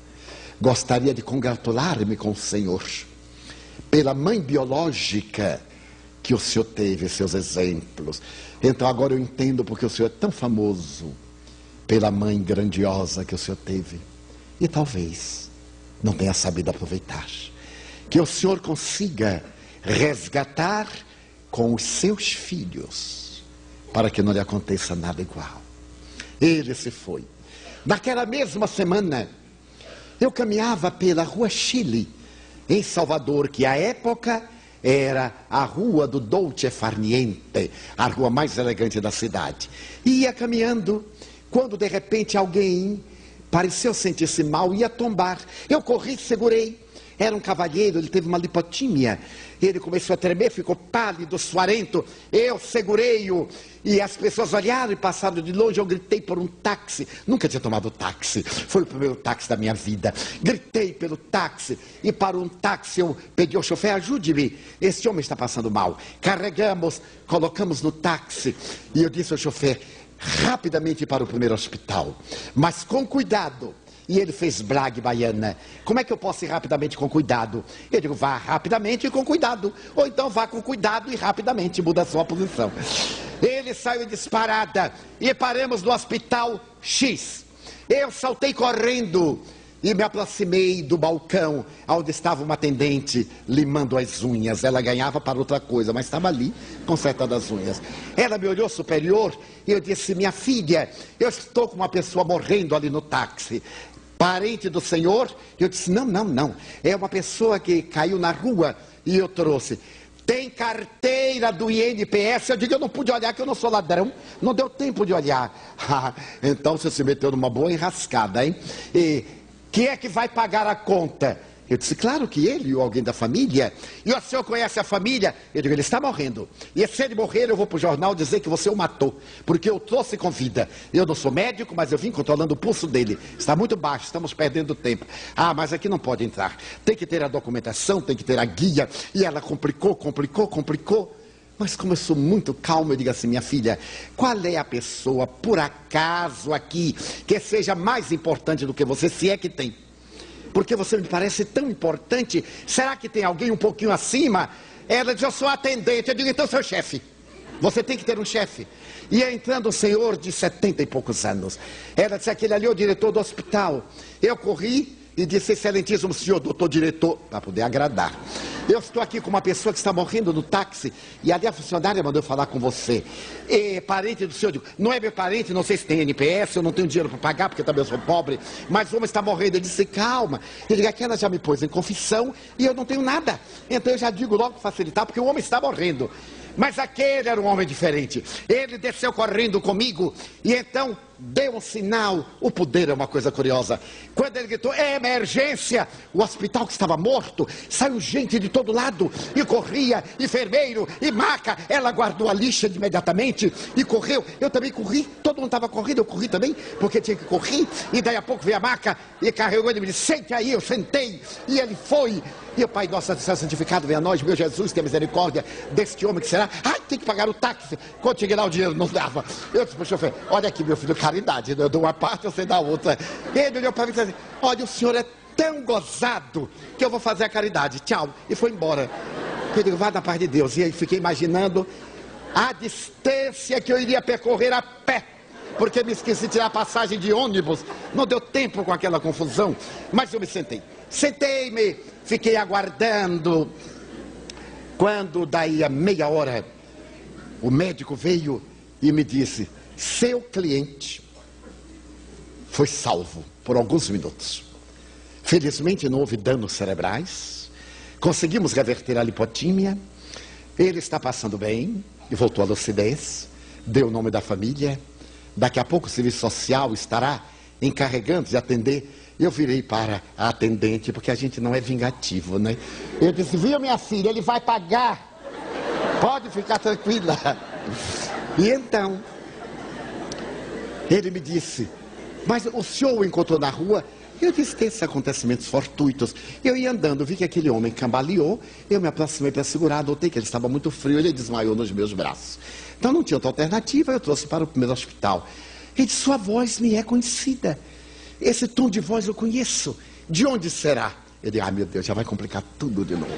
Gostaria de congratular-me com o senhor pela mãe biológica que o senhor teve, seus exemplos. Então agora eu entendo porque o senhor é tão famoso, pela mãe grandiosa que o senhor teve. E talvez não tenha sabido aproveitar. Que o senhor consiga resgatar com os seus filhos, para que não lhe aconteça nada igual. Ele se foi. Naquela mesma semana, Eu caminhava pela Rua Chile, em Salvador, que à época era a Rua do Dolce Far Niente, a rua mais elegante da cidade. E ia caminhando, quando de repente alguém pareceu sentir-se mal, ia tombar. Eu corri, segurei. Era um cavalheiro, ele teve uma lipotímia. Ele começou a tremer, ficou pálido, suarento. Eu segurei-o e as pessoas olharam e passaram de longe. Eu gritei por um táxi. Nunca tinha tomado táxi. Foi o primeiro táxi da minha vida. Gritei pelo táxi e para um táxi eu pedi ao chofer: ajude-me, esse homem está passando mal. Carregamos, colocamos no táxi e eu disse ao chofer: rapidamente para o primeiro hospital, mas com cuidado. E ele fez blague baiana: como é que eu posso ir rapidamente com cuidado? Eu digo: vá rapidamente e com cuidado, ou então vá com cuidado e rapidamente muda a sua posição. Ele saiu disparada e paramos no hospital X. Eu saltei correndo e me aproximei do balcão onde estava uma atendente limando as unhas. Ela ganhava para outra coisa, mas estava ali consertando as unhas. Ela me olhou superior e eu disse: minha filha, eu estou com uma pessoa morrendo ali no táxi. Parente do senhor? Eu disse: não, é uma pessoa que caiu na rua e eu trouxe. Tem carteira do INPS? Eu digo: eu não pude olhar, que eu não sou ladrão. Não deu tempo de olhar. Então você se meteu numa boa enrascada, hein? E quem é que vai pagar a conta? Eu disse: claro que ele ou alguém da família. E o senhor conhece a família? Eu digo: ele está morrendo. E se ele morrer, eu vou para o jornal dizer que você o matou, porque eu trouxe com vida. Eu não sou médico, mas eu vim controlando o pulso dele. Está muito baixo, estamos perdendo tempo. Ah, mas aqui não pode entrar. Tem que ter a documentação, tem que ter a guia. E ela complicou. Mas como eu sou muito calmo, eu digo assim: minha filha, qual é a pessoa, por acaso aqui, que seja mais importante do que você, se é que tem? Porque você me parece tão importante. Será que tem alguém um pouquinho acima? Ela diz: eu sou atendente. Eu digo: então seu chefe. Você tem que ter um chefe. Ia entrando um senhor de 70 e poucos anos. Ela disse: aquele ali é o diretor do hospital. Eu corri e disse: excelentíssimo senhor, doutor diretor, para poder agradar. Eu estou aqui com uma pessoa que está morrendo no táxi, e ali a funcionária mandou eu falar com você. E parente do senhor? Eu digo: não é meu parente, não sei se tem NPS, eu não tenho dinheiro para pagar, porque também eu sou pobre, mas o homem está morrendo. Ele disse: calma. Ele disse: aquela já me pôs em confissão e eu não tenho nada. Então eu já digo logo para facilitar, porque o homem está morrendo. Mas aquele era um homem diferente. Ele desceu correndo comigo e então deu um sinal. O poder é uma coisa curiosa. Quando ele gritou: é emergência! O hospital que estava morto, saiu gente de todo lado e corria, enfermeiro e maca. Ela guardou a lixa imediatamente e correu. Eu também corri, todo mundo estava correndo, eu corri também, porque tinha que correr. E daí a pouco veio a maca e carregou ele e me disse: sente aí. Eu sentei e ele foi. E o Pai nosso que santificado venha a nós, meu Jesus, tenha misericórdia deste homem que será. Ai, tem que pagar o táxi. Quando cheguei lá, o dinheiro não dava. Eu disse para o chofer: olha aqui, meu filho, caridade, eu dou uma parte, você dá outra. Ele olhou para mim e disse assim: olha, o senhor é tão gozado que eu vou fazer a caridade, tchau. E foi embora. Eu digo: vá da paz de Deus. E aí fiquei imaginando a distância que eu iria percorrer a pé, porque me esqueci de tirar a passagem de ônibus. Não deu tempo com aquela confusão. Mas eu me sentei. Sentei-me, fiquei aguardando. Quando daí a meia hora o médico veio e me disse: seu cliente foi salvo por alguns minutos. Felizmente não houve danos cerebrais. Conseguimos reverter a lipotímia. Ele está passando bem e voltou à lucidez. Deu o nome da família. Daqui a pouco o serviço social estará encarregando de atender. Eu virei para a atendente, porque a gente não é vingativo, né? Eu disse: viu, minha filha, ele vai pagar. Pode ficar tranquila. E então, ele me disse: mas o senhor o encontrou na rua? Eu disse: tem esses acontecimentos fortuitos. Eu ia andando, vi que aquele homem cambaleou. Eu me aproximei para segurar, notei que ele estava muito frio. Ele desmaiou nos meus braços. Então não tinha outra alternativa, eu trouxe para o primeiro hospital. Ele disse: sua voz me é conhecida. Esse tom de voz eu conheço. De onde será? Eu digo: ah, meu Deus, já vai complicar tudo de novo.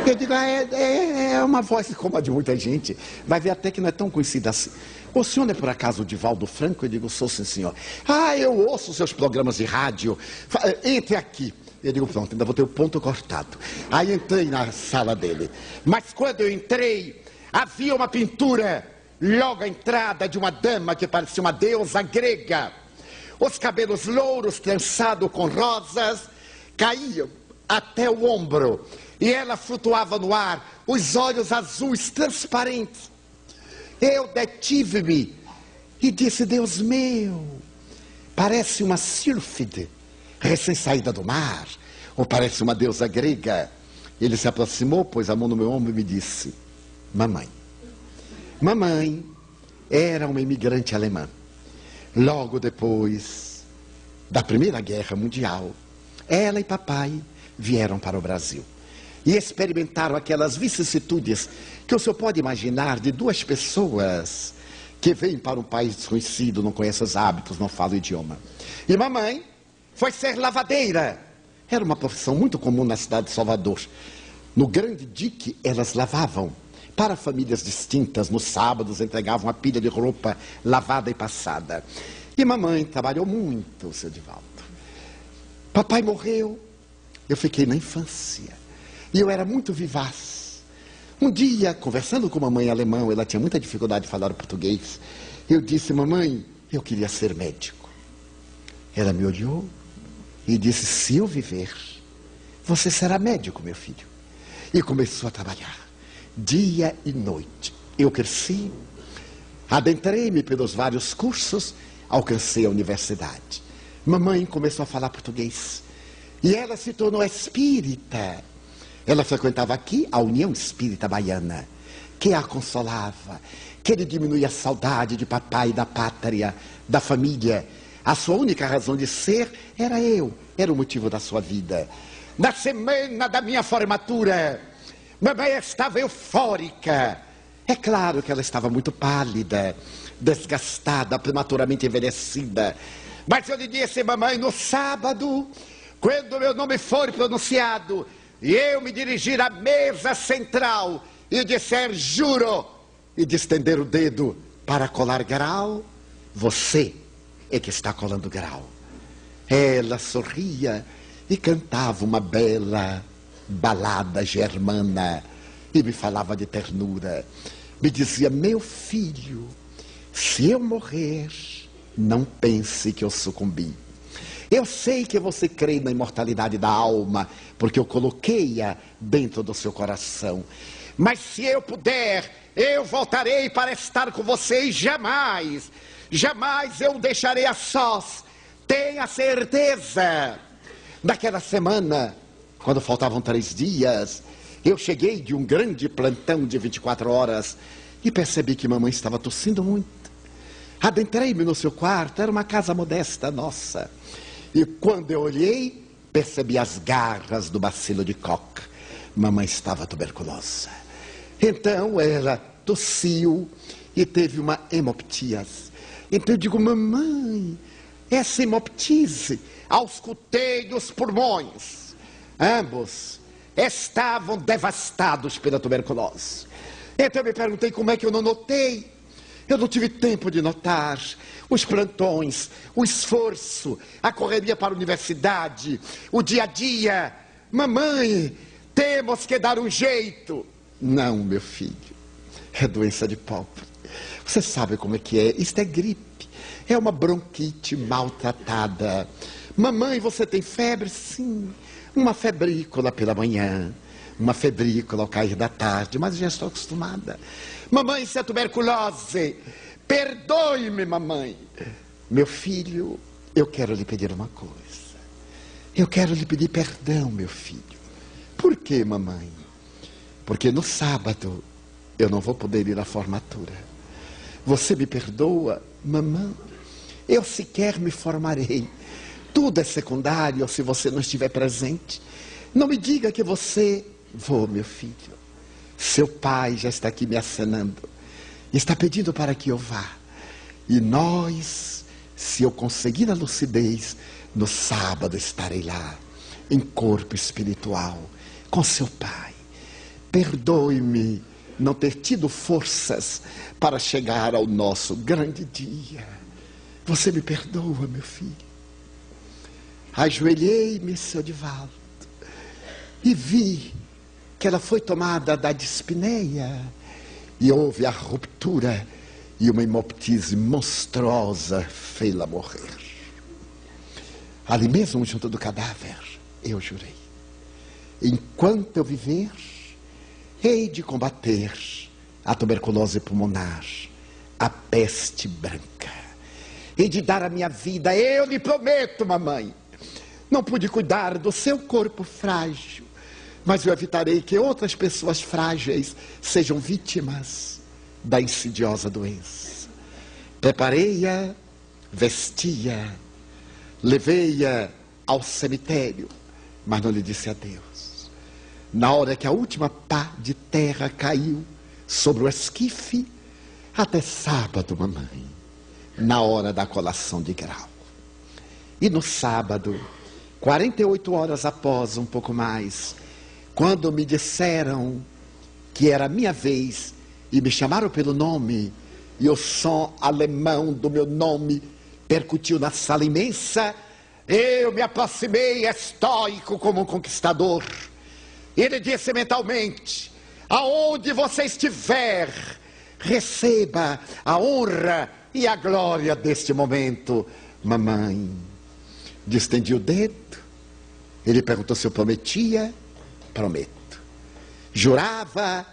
Eu digo: é uma voz como a de muita gente. Vai ver até que não é tão conhecida assim. O senhor não é por acaso o Divaldo Franco? Eu digo: sou, sim, senhor. Ah, eu ouço seus programas de rádio. Entre aqui. Eu digo: pronto, ainda vou ter o ponto cortado. Aí entrei na sala dele. Mas quando eu entrei, havia uma pintura logo à entrada de uma dama que parecia uma deusa grega. Os cabelos louros, trançados com rosas, caíam até o ombro, e ela flutuava no ar, os olhos azuis transparentes. Eu detive-me e disse: Deus meu, parece uma sílfide recém-saída do mar, ou parece uma deusa grega. Ele se aproximou, pôs a mão no meu ombro e me disse: mamãe. Mamãe era uma imigrante alemã. Logo depois da Primeira Guerra Mundial, ela e papai vieram para o Brasil e experimentaram aquelas vicissitudes que o senhor pode imaginar de duas pessoas que vêm para um país desconhecido, não conhecem os hábitos, não falam o idioma. E mamãe foi ser lavadeira. Era uma profissão muito comum na cidade de Salvador. No Grande Dique, elas lavavam para famílias distintas. Nos sábados entregavam uma pilha de roupa lavada e passada. E mamãe trabalhou muito, seu Divaldo. Papai morreu, eu fiquei na infância. E eu era muito vivaz. Um dia, conversando com mamãe em alemão, ela tinha muita dificuldade de falar português, eu disse: mamãe, eu queria ser médico. Ela me olhou e disse: se eu viver, você será médico, meu filho. E começou a trabalhar, dia e noite. Eu cresci, adentrei-me pelos vários cursos, alcancei a universidade. Mamãe começou a falar português. E ela se tornou espírita. Ela frequentava aqui a União Espírita Baiana, que a consolava, que lhe diminuía a saudade de papai, da pátria, da família. A sua única razão de ser era eu, era o motivo da sua vida. Na semana da minha formatura, mamãe estava eufórica. É claro que ela estava muito pálida, desgastada, prematuramente envelhecida. Mas eu lhe disse: mamãe, no sábado, quando o meu nome for pronunciado, e eu me dirigir à mesa central e disser juro, e de estender o dedo para colar grau, você é que está colando grau. Ela sorria e cantava uma bela balada germana e me falava de ternura. Me dizia: meu filho, se eu morrer, não pense que eu sucumbi. Eu sei que você crê na imortalidade da alma, porque eu coloquei-a dentro do seu coração. Mas se eu puder, eu voltarei para estar com você e jamais, jamais eu o deixarei a sós. Tenha certeza. Naquela semana, quando faltavam 3 dias, eu cheguei de um grande plantão de 24 horas e percebi que mamãe estava tossindo muito. Adentrei-me no seu quarto, era uma casa modesta nossa. E quando eu olhei, percebi as garras do bacilo de Koch. Mamãe estava tuberculosa. Então ela tossiu e teve uma hemoptise. Então eu digo: mamãe, essa hemoptise auscultei os pulmões. Ambos estavam devastados pela tuberculose. Então eu me perguntei como é que eu não notei. Eu não tive tempo de notar os plantões, o esforço, a correria para a universidade, o dia a dia. Mamãe, temos que dar um jeito. Não, meu filho, é doença de pobre. Você sabe como é que é? Isto é gripe, é uma bronquite maltratada. Mamãe, você tem febre? Sim, uma febrícula pela manhã, uma febrícula ao cair da tarde, mas já estou acostumada. Mamãe, isso é tuberculose. Perdoe-me, mamãe. Meu filho, eu quero lhe pedir uma coisa. Eu quero lhe pedir perdão, meu filho. Por quê, mamãe? Porque no sábado eu não vou poder ir à formatura. Você me perdoa, mamãe? Eu sequer me formarei. Tudo é secundário se você não estiver presente. Não me diga que você... Vou, meu filho. Seu pai já está aqui me acenando. Está pedindo para que eu vá. E nós, se eu conseguir a lucidez, no sábado estarei lá, em corpo espiritual, com seu pai. Perdoe-me não ter tido forças para chegar ao nosso grande dia. Você me perdoa, meu filho? Ajoelhei-me, seu Divaldo, e vi que ela foi tomada da dispneia e houve a ruptura e uma hemoptise monstruosa fê-la morrer. Ali mesmo, junto do cadáver, eu jurei: enquanto eu viver, hei de combater a tuberculose pulmonar, a peste branca, hei de dar a minha vida. Eu lhe prometo, mamãe, não pude cuidar do seu corpo frágil, mas eu evitarei que outras pessoas frágeis sejam vítimas da insidiosa doença. Preparei-a, vesti-a, levei-a ao cemitério, mas não lhe disse adeus. Na hora que a última pá de terra caiu sobre o esquife, até sábado, mamãe, na hora da colação de grau. E no sábado, 48 horas após, um pouco mais, quando me disseram que era a minha vez e me chamaram pelo nome, e o som alemão do meu nome percutiu na sala imensa, eu me aproximei estoico como um conquistador. Ele disse mentalmente: aonde você estiver, receba a honra e a glória deste momento, mamãe. Distendi o dedo. Ele perguntou se eu prometia. Prometo. Jurava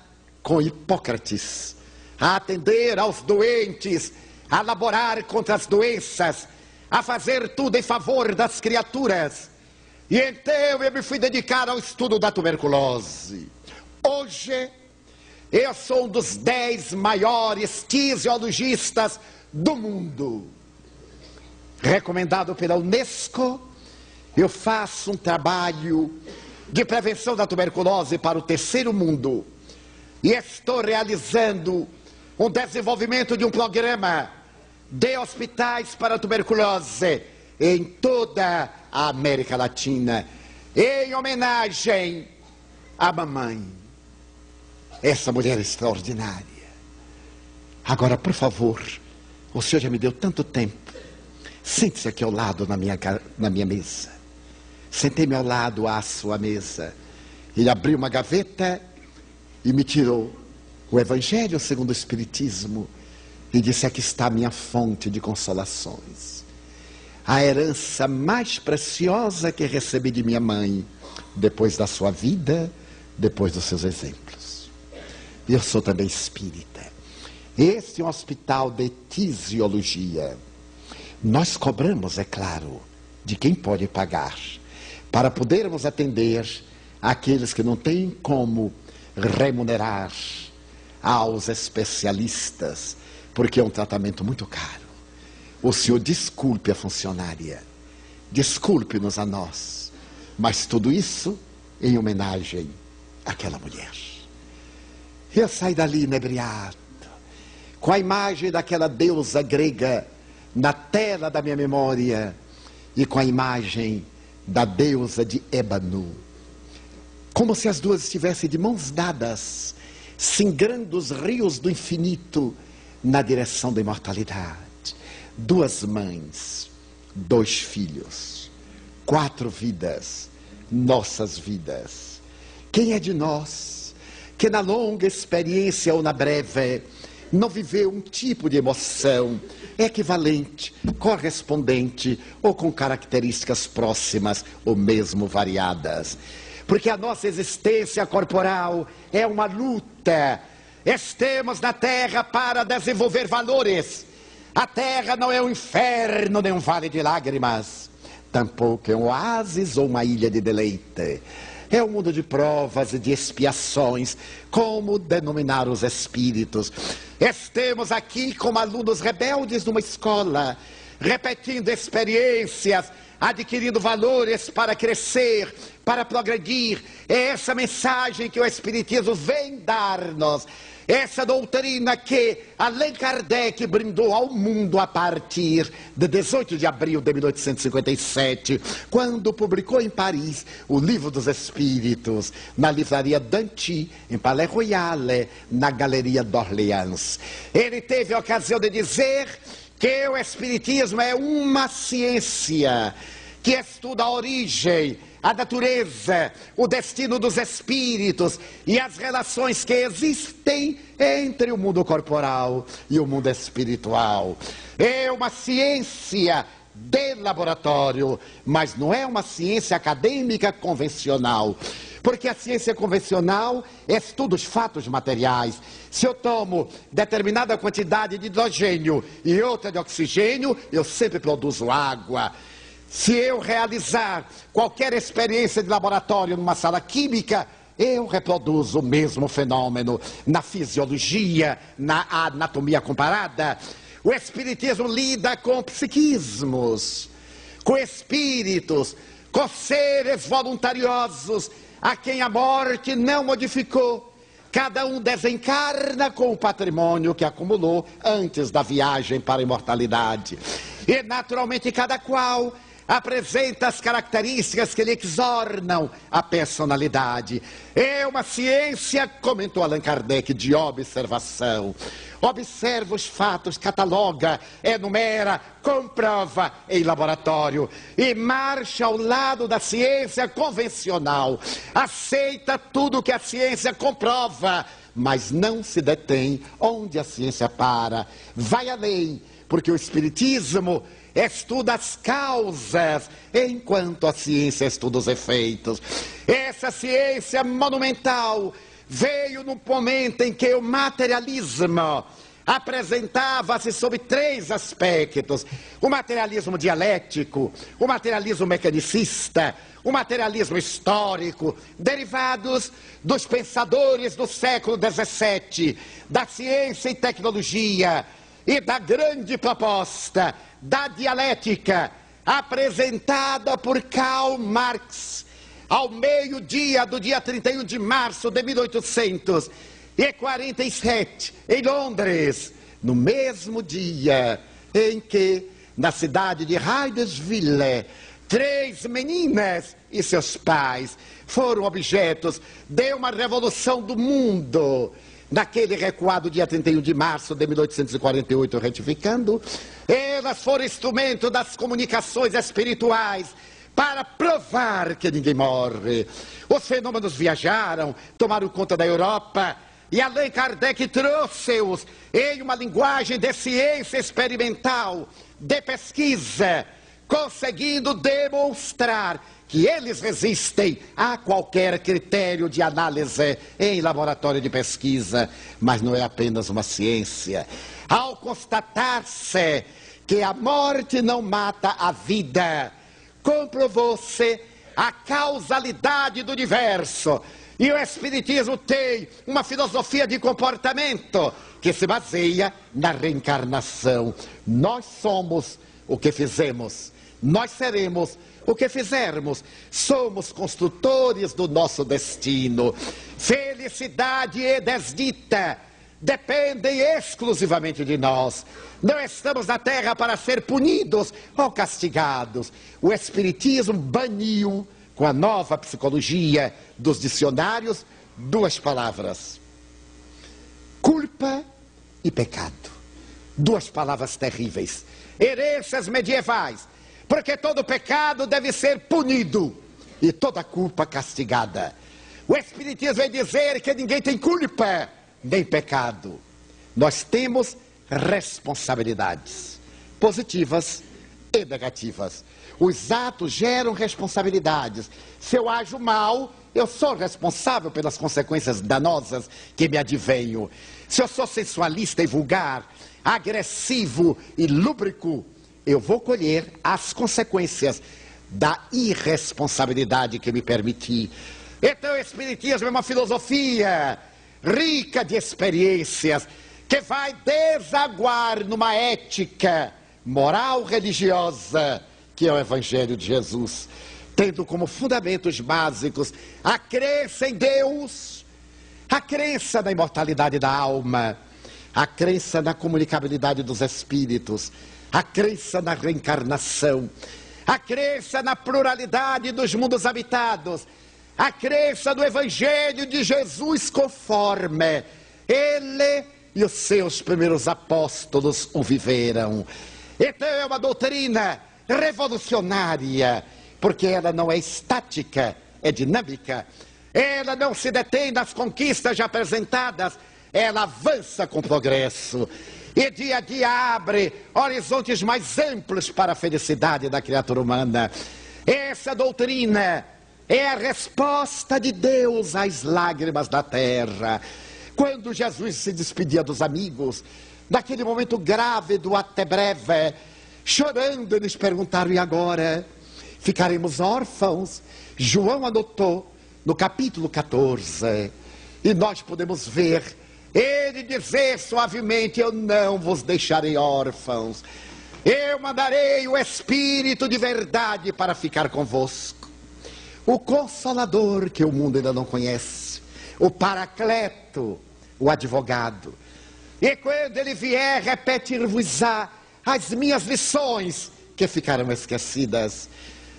com Hipócrates a atender aos doentes, a laborar contra as doenças, a fazer tudo em favor das criaturas. E então eu me fui dedicar ao estudo da tuberculose. Hoje, eu sou um dos 10 maiores tisiologistas do mundo. Recomendado pela Unesco, eu faço um trabalho de prevenção da tuberculose para o terceiro mundo. E estou realizando um desenvolvimento de um programa de hospitais para a tuberculose em toda a América Latina, em homenagem à mamãe, essa mulher extraordinária. Agora, por favor, o senhor já me deu tanto tempo, sente-se aqui ao lado na minha mesa. Sentei-me ao lado à sua mesa. Ele abriu uma gaveta e me tirou o Evangelho segundo o Espiritismo e disse: aqui está a minha fonte de consolações, a herança mais preciosa que recebi de minha mãe, depois da sua vida, depois dos seus exemplos. Eu sou também espírita. Este é um hospital de tisiologia. Nós cobramos, é claro, de quem pode pagar, para podermos atender aqueles que não têm como remunerar aos especialistas, porque é um tratamento muito caro. O senhor desculpe a funcionária, desculpe-nos a nós, mas tudo isso em homenagem àquela mulher. Eu saí dali inebriado, com a imagem daquela deusa grega na tela da minha memória e com a imagem da deusa de ébano, como se as duas estivessem de mãos dadas, singrando os rios do infinito na direção da imortalidade. 2 mães, 2 filhos, 4 vidas, nossas vidas. Quem é de nós que na longa experiência ou na breve não viveu um tipo de emoção equivalente, correspondente ou com características próximas ou mesmo variadas? Porque a nossa existência corporal é uma luta. Estamos na Terra para desenvolver valores. A Terra não é um inferno nem um vale de lágrimas, tampouco é um oásis ou uma ilha de deleite. É um mundo de provas e de expiações, como denominar os espíritos. Estamos aqui como alunos rebeldes numa escola, repetindo experiências, adquirindo valores para crescer, para progredir. É essa mensagem que o Espiritismo vem dar-nos. Essa doutrina que Allan Kardec brindou ao mundo a partir de 18 de abril de 1857, quando publicou em Paris o Livro dos Espíritos, na livraria Danty, em Palais Royal, na Galeria d'Orléans. Ele teve a ocasião de dizer que o Espiritismo é uma ciência que estuda a origem, a natureza, o destino dos espíritos e as relações que existem entre o mundo corporal e o mundo espiritual. É uma ciência de laboratório, mas não é uma ciência acadêmica convencional. Porque a ciência convencional estuda os fatos materiais. Se eu tomo determinada quantidade de hidrogênio e outra de oxigênio, eu sempre produzo água. Se eu realizar qualquer experiência de laboratório numa sala química, eu reproduzo o mesmo fenômeno na fisiologia, na anatomia comparada. O Espiritismo lida com psiquismos, com espíritos, com seres voluntariosos, a quem a morte não modificou. Cada um desencarna com o patrimônio que acumulou antes da viagem para a imortalidade. E naturalmente cada qual apresenta as características que lhe exornam a personalidade. É uma ciência, comentou Allan Kardec, de observação. Observa os fatos, cataloga, enumera, comprova em laboratório e marcha ao lado da ciência convencional. Aceita tudo que a ciência comprova, mas não se detém onde a ciência para. Vai além, porque o Espiritismo estuda as causas, enquanto a ciência estuda os efeitos. Essa ciência monumental veio no momento em que o materialismo apresentava-se sob 3 aspectos: o materialismo dialético, o materialismo mecanicista, o materialismo histórico, derivados dos pensadores do século XVII, da ciência e tecnologia e da grande proposta da dialética apresentada por Karl Marx ao meio-dia do dia 31 de março de 1847, em Londres, no mesmo dia em que, na cidade de Hydesville, 3 meninas e seus pais foram objetos de uma revolução do mundo. Naquele recuado dia 31 de março de 1848, retificando, elas foram instrumento das comunicações espirituais para provar que ninguém morre. Os fenômenos viajaram, tomaram conta da Europa, e Allan Kardec trouxe-os em uma linguagem de ciência experimental, de pesquisa, conseguindo demonstrar que eles resistem a qualquer critério de análise em laboratório de pesquisa. Mas não é apenas uma ciência. Ao constatar-se que a morte não mata a vida, comprovou-se a causalidade do universo. E o Espiritismo tem uma filosofia de comportamento que se baseia na reencarnação. Nós somos o que fizemos, nós seremos o que fizermos. Somos construtores do nosso destino. Felicidade e desdita dependem exclusivamente de nós. Não estamos na terra para ser punidos ou castigados. O Espiritismo baniu, com a nova psicologia dos dicionários, 2 palavras: culpa e pecado. 2 palavras terríveis, heranças medievais, porque todo pecado deve ser punido e toda culpa castigada. O Espiritismo vai dizer que ninguém tem culpa nem pecado. Nós temos responsabilidades positivas e negativas. Os atos geram responsabilidades. Se eu ajo mal, eu sou responsável pelas consequências danosas que me advenham. Se eu sou sensualista e vulgar, agressivo e lúbrico, eu vou colher as consequências da irresponsabilidade que me permiti. Então o Espiritismo é uma filosofia rica de experiências, que vai desaguar numa ética moral religiosa, que é o Evangelho de Jesus, tendo como fundamentos básicos a crença em Deus, a crença na imortalidade da alma, a crença na comunicabilidade dos espíritos, a crença na reencarnação, a crença na pluralidade dos mundos habitados, a crença no Evangelho de Jesus conforme ele e os seus primeiros apóstolos o viveram. Então é uma doutrina revolucionária, porque ela não é estática, é dinâmica. Ela não se detém nas conquistas já apresentadas, ela avança com progresso. E dia a dia abre horizontes mais amplos para a felicidade da criatura humana. Essa doutrina é a resposta de Deus às lágrimas da terra. Quando Jesus se despedia dos amigos, daquele momento grávido até breve, chorando, eles perguntaram: e agora? Ficaremos órfãos? João anotou no capítulo 14, e nós podemos ver ele dizer suavemente: eu não vos deixarei órfãos, eu mandarei o Espírito de verdade para ficar convosco, o Consolador que o mundo ainda não conhece, o Paracleto, o advogado. E quando ele vier, repetir-vos-á as minhas lições que ficaram esquecidas,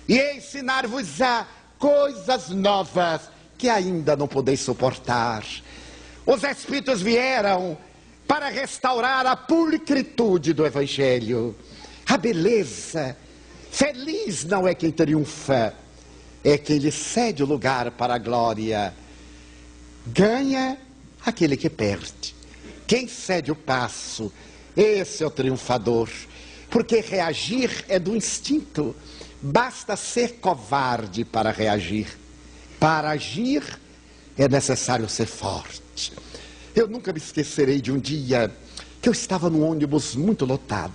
e ensinar-vos-á coisas novas que ainda não podeis suportar. Os Espíritos vieram para restaurar a pulcritude do Evangelho, a beleza. Feliz não é quem triunfa, é quem lhe cede o lugar para a glória. Ganha aquele que perde. Quem cede o passo, esse é o triunfador. Porque reagir é do instinto. Basta ser covarde para reagir. Para agir é necessário ser forte. Eu nunca me esquecerei de um dia que eu estava num ônibus muito lotado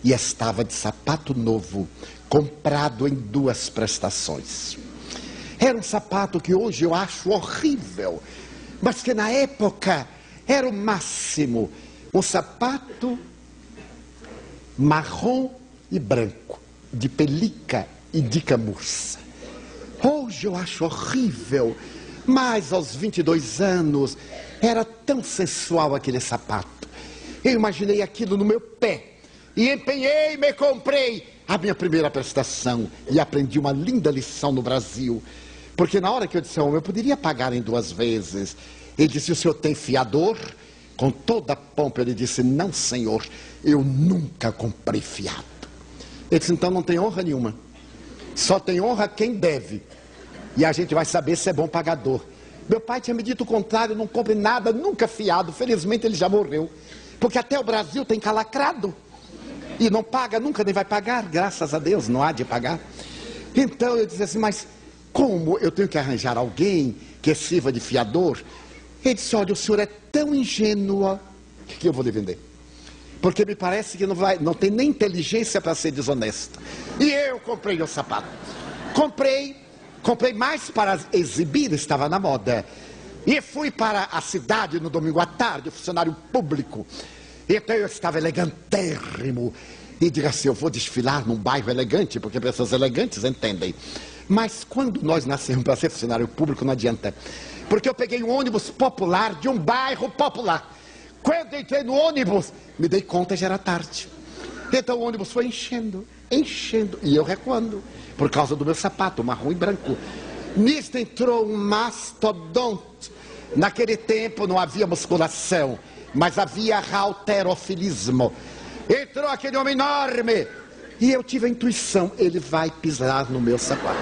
e estava de sapato novo, comprado em 2 prestações. Era um sapato que hoje eu acho horrível, mas que na época era o máximo. Um sapato marrom e branco, de pelica e de camurça. Hoje eu acho horrível, mas aos 22 anos era tão sensual aquele sapato. Eu imaginei aquilo no meu pé e empenhei-me, comprei a minha primeira prestação e aprendi uma linda lição no Brasil. Porque na hora que eu disse ao homem, eu poderia pagar em 2 vezes. Ele disse: o senhor tem fiador? Com toda a pompa ele disse: não, senhor, eu nunca comprei fiado. Ele disse: então não tem honra nenhuma, só tem honra quem deve, e a gente vai saber se é bom pagador. Meu pai tinha me dito o contrário: não compre nada, nunca fiado. Felizmente ele já morreu, porque até o Brasil tem calacrado e não paga nunca, nem vai pagar, graças a Deus, não há de pagar. Então eu disse assim: mas como eu tenho que arranjar alguém que sirva de fiador? Ele disse: olha, o senhor é tão ingênua que eu vou lhe vender, porque me parece que não tem nem inteligência para ser desonesta. E eu comprei o sapato. Comprei mais para exibir, estava na moda. E fui para a cidade no domingo à tarde, funcionário público. Então eu estava elegantérrimo. E digo assim: eu vou desfilar num bairro elegante, porque pessoas elegantes entendem. Mas quando nós nascemos para ser funcionário público, não adianta. Porque eu peguei um ônibus popular de um bairro popular. Quando entrei no ônibus, me dei conta, já era tarde. Então o ônibus foi enchendo, e eu recuando, por causa do meu sapato marrom e branco. Nisto entrou um mastodonte. Naquele tempo não havia musculação, mas havia halterofilismo. Entrou aquele homem enorme, e eu tive a intuição: ele vai pisar no meu sapato.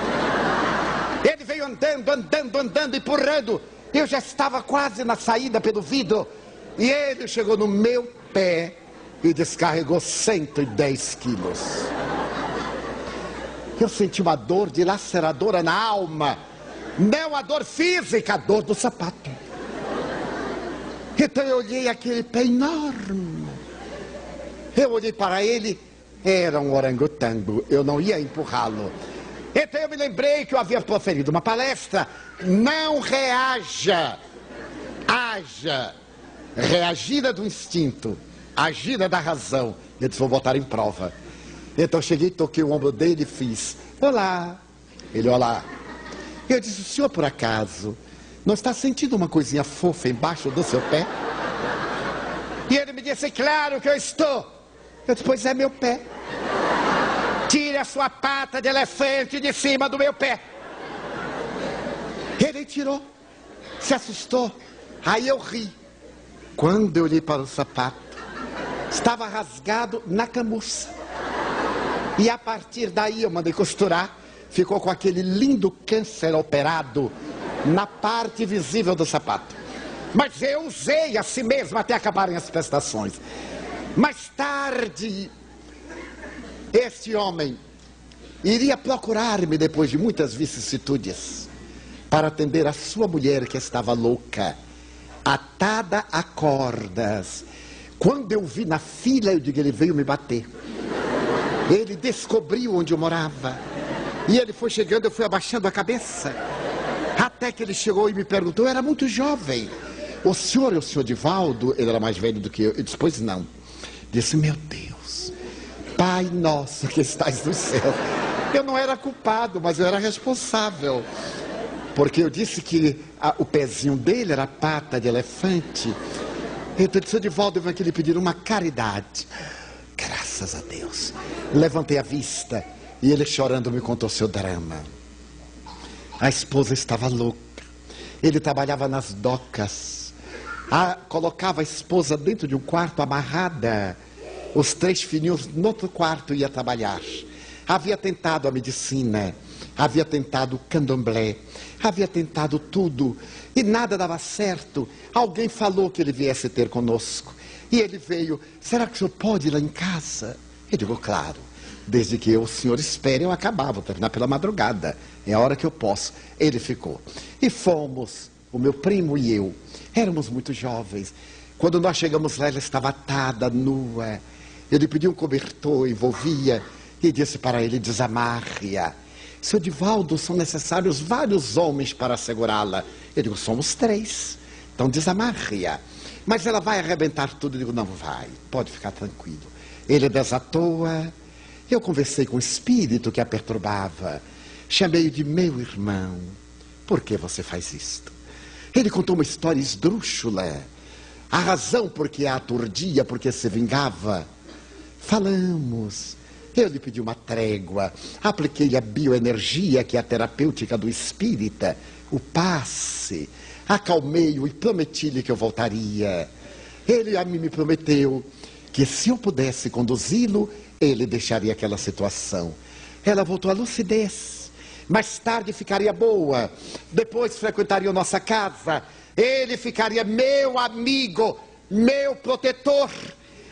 Ele veio andando, empurrando. Eu já estava quase na saída pelo vidro, e ele chegou no meu pé e descarregou 110 quilos. Eu senti uma dor dilaceradora na alma, não a dor física, a dor do sapato. Então eu olhei aquele pé enorme, eu olhei para ele, era um orangotango, eu não ia empurrá-lo. Então eu me lembrei que eu havia proferido uma palestra: não reaja, haja. Reagir é do instinto, agir é da razão. Eu disse: vou botar em prova. Então eu cheguei, toquei o ombro dele e fiz: olá. Ele: olá. Eu disse: o senhor por acaso não está sentindo uma coisinha fofa embaixo do seu pé? E ele me disse: claro que eu estou. Eu disse: pois é meu pé. Tire a sua pata de elefante de cima do meu pé. Ele tirou, se assustou. Aí eu ri. Quando eu olhei para o sapato, estava rasgado na camurça. E a partir daí eu mandei costurar. Ficou com aquele lindo câncer operado na parte visível do sapato. Mas eu usei a si mesmo até acabarem as prestações. Mais tarde, este homem iria procurar-me depois de muitas vicissitudes para atender a sua mulher que estava louca, atada a cordas. Quando eu vi na fila, eu digo, ele veio me bater. Ele descobriu onde eu morava. E ele foi chegando, eu fui abaixando a cabeça. Até que ele chegou e me perguntou, eu era muito jovem. O senhor é o senhor Divaldo? Ele era mais velho do que eu. Eu disse, pois não. Disse, meu Deus, Pai nosso que estás no céu. Eu não era culpado, mas eu era responsável. Porque eu disse que o pezinho dele era pata de elefante. Então eu disse, Divaldo, eu venho aqui lhe pedir uma caridade. Graças a Deus. Levantei a vista e ele chorando me contou seu drama. A esposa estava louca. Ele trabalhava nas docas. Colocava a esposa dentro de um quarto amarrada. Os 3 filhinhos no outro quarto ia trabalhar. Havia tentado a medicina, havia tentado o candomblé, havia tentado tudo e nada dava certo. Alguém falou que ele viesse ter conosco e ele veio. Será que o senhor pode ir lá em casa? Eu digo, claro, desde que o senhor espere eu acabar, vou terminar pela madrugada, é a hora que eu posso. Ele ficou e fomos, o meu primo e eu, éramos muito jovens. Quando nós chegamos lá, ela estava atada, nua. Eu lhe pedi um cobertor, envolvia e disse para ele, desamarre-a. Seu Divaldo, são necessários vários homens para segurá-la. Eu digo, somos 3, então desamarre-a. Mas ela vai arrebentar tudo. Eu digo, não vai, pode ficar tranquilo. Ele desatou-a. Eu conversei com o espírito que a perturbava. Chamei-o de meu irmão. Por que você faz isto? Ele contou uma história esdrúxula. A razão por que a aturdia, porque se vingava. Falamos. Eu lhe pedi uma trégua. Apliquei a bioenergia, que é a terapêutica do espírita. O passe. Acalmei-o e prometi-lhe que eu voltaria. Ele a mim me prometeu que se eu pudesse conduzi-lo, ele deixaria aquela situação. Ela voltou à lucidez. Mais tarde ficaria boa. Depois frequentaria a nossa casa. Ele ficaria meu amigo, meu protetor.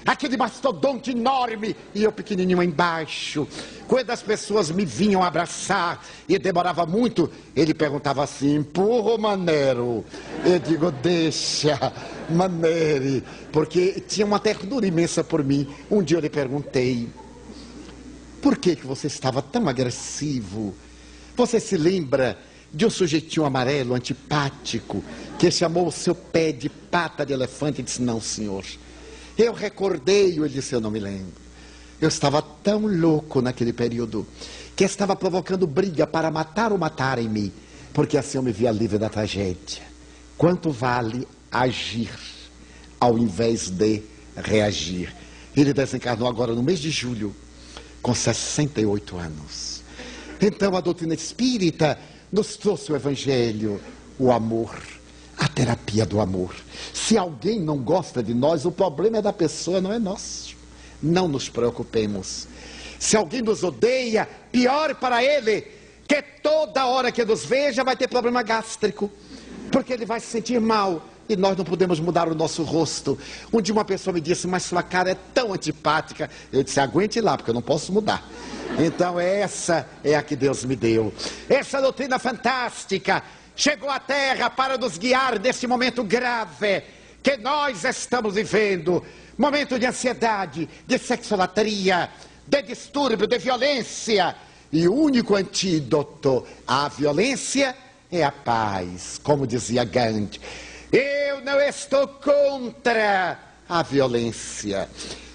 Aquele mastodonte enorme e eu pequenininho embaixo. Quando as pessoas me vinham abraçar e demorava muito, ele perguntava assim, empurra, Manero? Eu digo, deixa, Manere, porque tinha uma ternura imensa por mim. Um dia eu lhe perguntei, por que você estava tão agressivo? Você se lembra de um sujeitinho amarelo, antipático, que chamou o seu pé de pata de elefante e disse, não, senhor. Eu recordei-o, ele disse, eu não me lembro. Eu estava tão louco naquele período, que estava provocando briga para matar ou matarem-me, porque assim eu me via livre da tragédia. Quanto vale agir, ao invés de reagir? Ele desencarnou agora no mês de julho, com 68 anos. Então a doutrina espírita nos trouxe o evangelho, o amor, a terapia do amor. Se alguém não gosta de nós, o problema é da pessoa, não é nosso. Não nos preocupemos. Se alguém nos odeia, pior para ele, que toda hora que nos veja vai ter problema gástrico, porque ele vai se sentir mal. E nós não podemos mudar o nosso rosto. Um dia uma pessoa me disse, mas sua cara é tão antipática. Eu disse, aguente lá, porque eu não posso mudar. Então essa é a que Deus me deu. Essa doutrina fantástica chegou à Terra para nos guiar nesse momento grave que nós estamos vivendo. Momento de ansiedade, de sexolatria, de distúrbio, de violência. E o único antídoto à violência é a paz, como dizia Gandhi. Eu não estou contra a violência.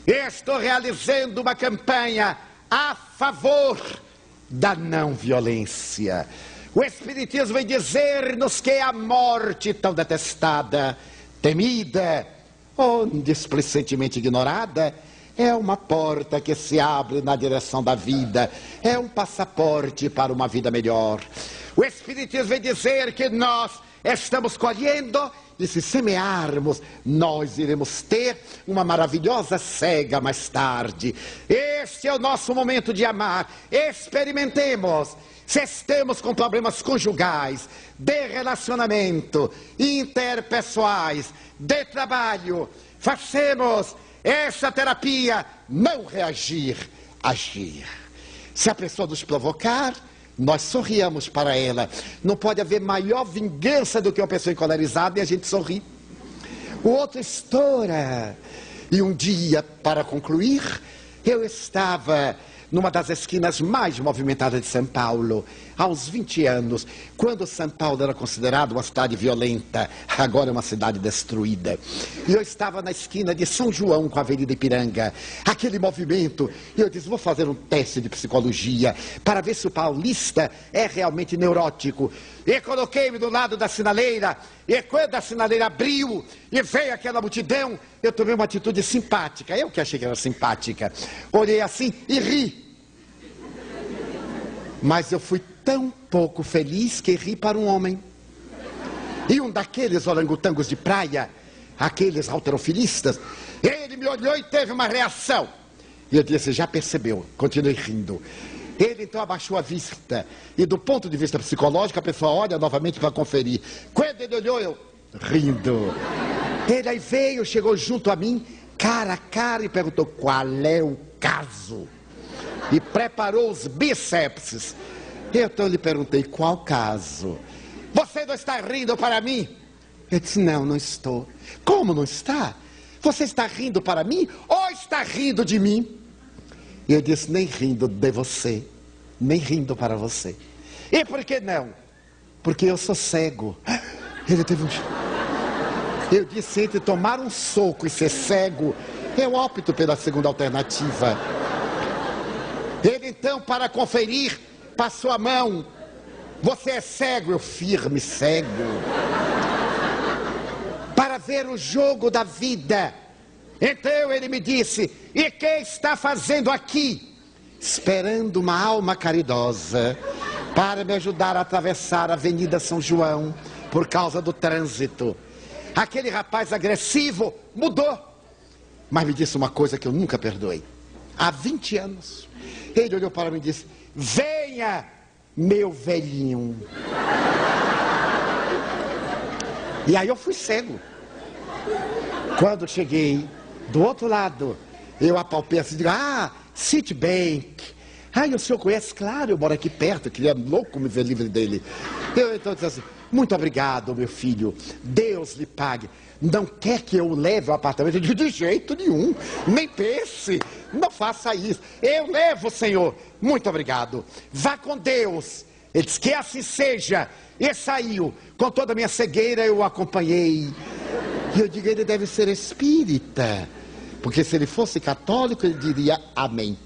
Estou realizando uma campanha a favor da não violência. O Espiritismo vem dizer-nos que a morte tão detestada, temida ou displicentemente ignorada, é uma porta que se abre na direção da vida, é um passaporte para uma vida melhor. O Espiritismo vem dizer que nós estamos colhendo, e se semearmos, nós iremos ter uma maravilhosa cega mais tarde. Este é o nosso momento de amar. Experimentemos. Se estamos com problemas conjugais, de relacionamento, interpessoais, de trabalho, façamos essa terapia, não reagir, agir. Se a pessoa nos provocar, nós sorriamos para ela. Não pode haver maior vingança do que uma pessoa encolerizada e a gente sorri. O outro estoura. E um dia, para concluir, eu estava numa das esquinas mais movimentadas de São Paulo, aos 20 anos, quando São Paulo era considerado uma cidade violenta, agora é uma cidade destruída. E eu estava na esquina de São João com a Avenida Ipiranga, aquele movimento, e eu disse, vou fazer um teste de psicologia, para ver se o paulista é realmente neurótico. E coloquei-me do lado da sinaleira, e quando a sinaleira abriu, e veio aquela multidão, eu tomei uma atitude simpática, eu que achei que era simpática, olhei assim e ri. Mas eu fui tão pouco feliz que ri para um homem. E um daqueles orangotangos de praia, aqueles halterofilistas, ele me olhou e teve uma reação. E eu disse, já percebeu, continuei rindo. Ele então abaixou a vista. E do ponto de vista psicológico, a pessoa olha novamente para conferir. Quando ele olhou, eu rindo. Ele aí veio, chegou junto a mim, cara a cara, e perguntou, qual é o caso? E preparou os bíceps. Então eu lhe perguntei, qual caso? Você não está rindo para mim? Eu disse, não, não estou. Como não está? Você está rindo para mim ou está rindo de mim? E eu disse, nem rindo de você, nem rindo para você. E por que não? Porque eu sou cego. Ele teve um... Eu disse, entre tomar um soco e ser cego, eu opto pela segunda alternativa. Ele então, para conferir, passou a mão. Você é cego? Eu, firme, cego. Para ver o jogo da vida. Então ele me disse, e quem está fazendo aqui? Esperando uma alma caridosa para me ajudar a atravessar a Avenida São João por causa do trânsito. Aquele rapaz agressivo mudou. Mas me disse uma coisa que eu nunca perdoei. Há 20 anos. Ele olhou para mim e disse, venha, meu velhinho. E aí eu fui cego. Quando cheguei do outro lado, eu apalpei assim, digo, Citibank. E o senhor conhece? Claro, eu moro aqui perto, eu queria louco me ver livre dele. Eu então disse assim, muito obrigado, meu filho, Deus lhe pague. Não quer que eu o leve ao apartamento? Eu digo, de jeito nenhum, nem pense, não faça isso. Eu levo, Senhor, muito obrigado, vá com Deus. Ele disse, que assim seja. E saiu, com toda a minha cegueira eu o acompanhei. E eu digo, ele deve ser espírita, porque se ele fosse católico ele diria amém.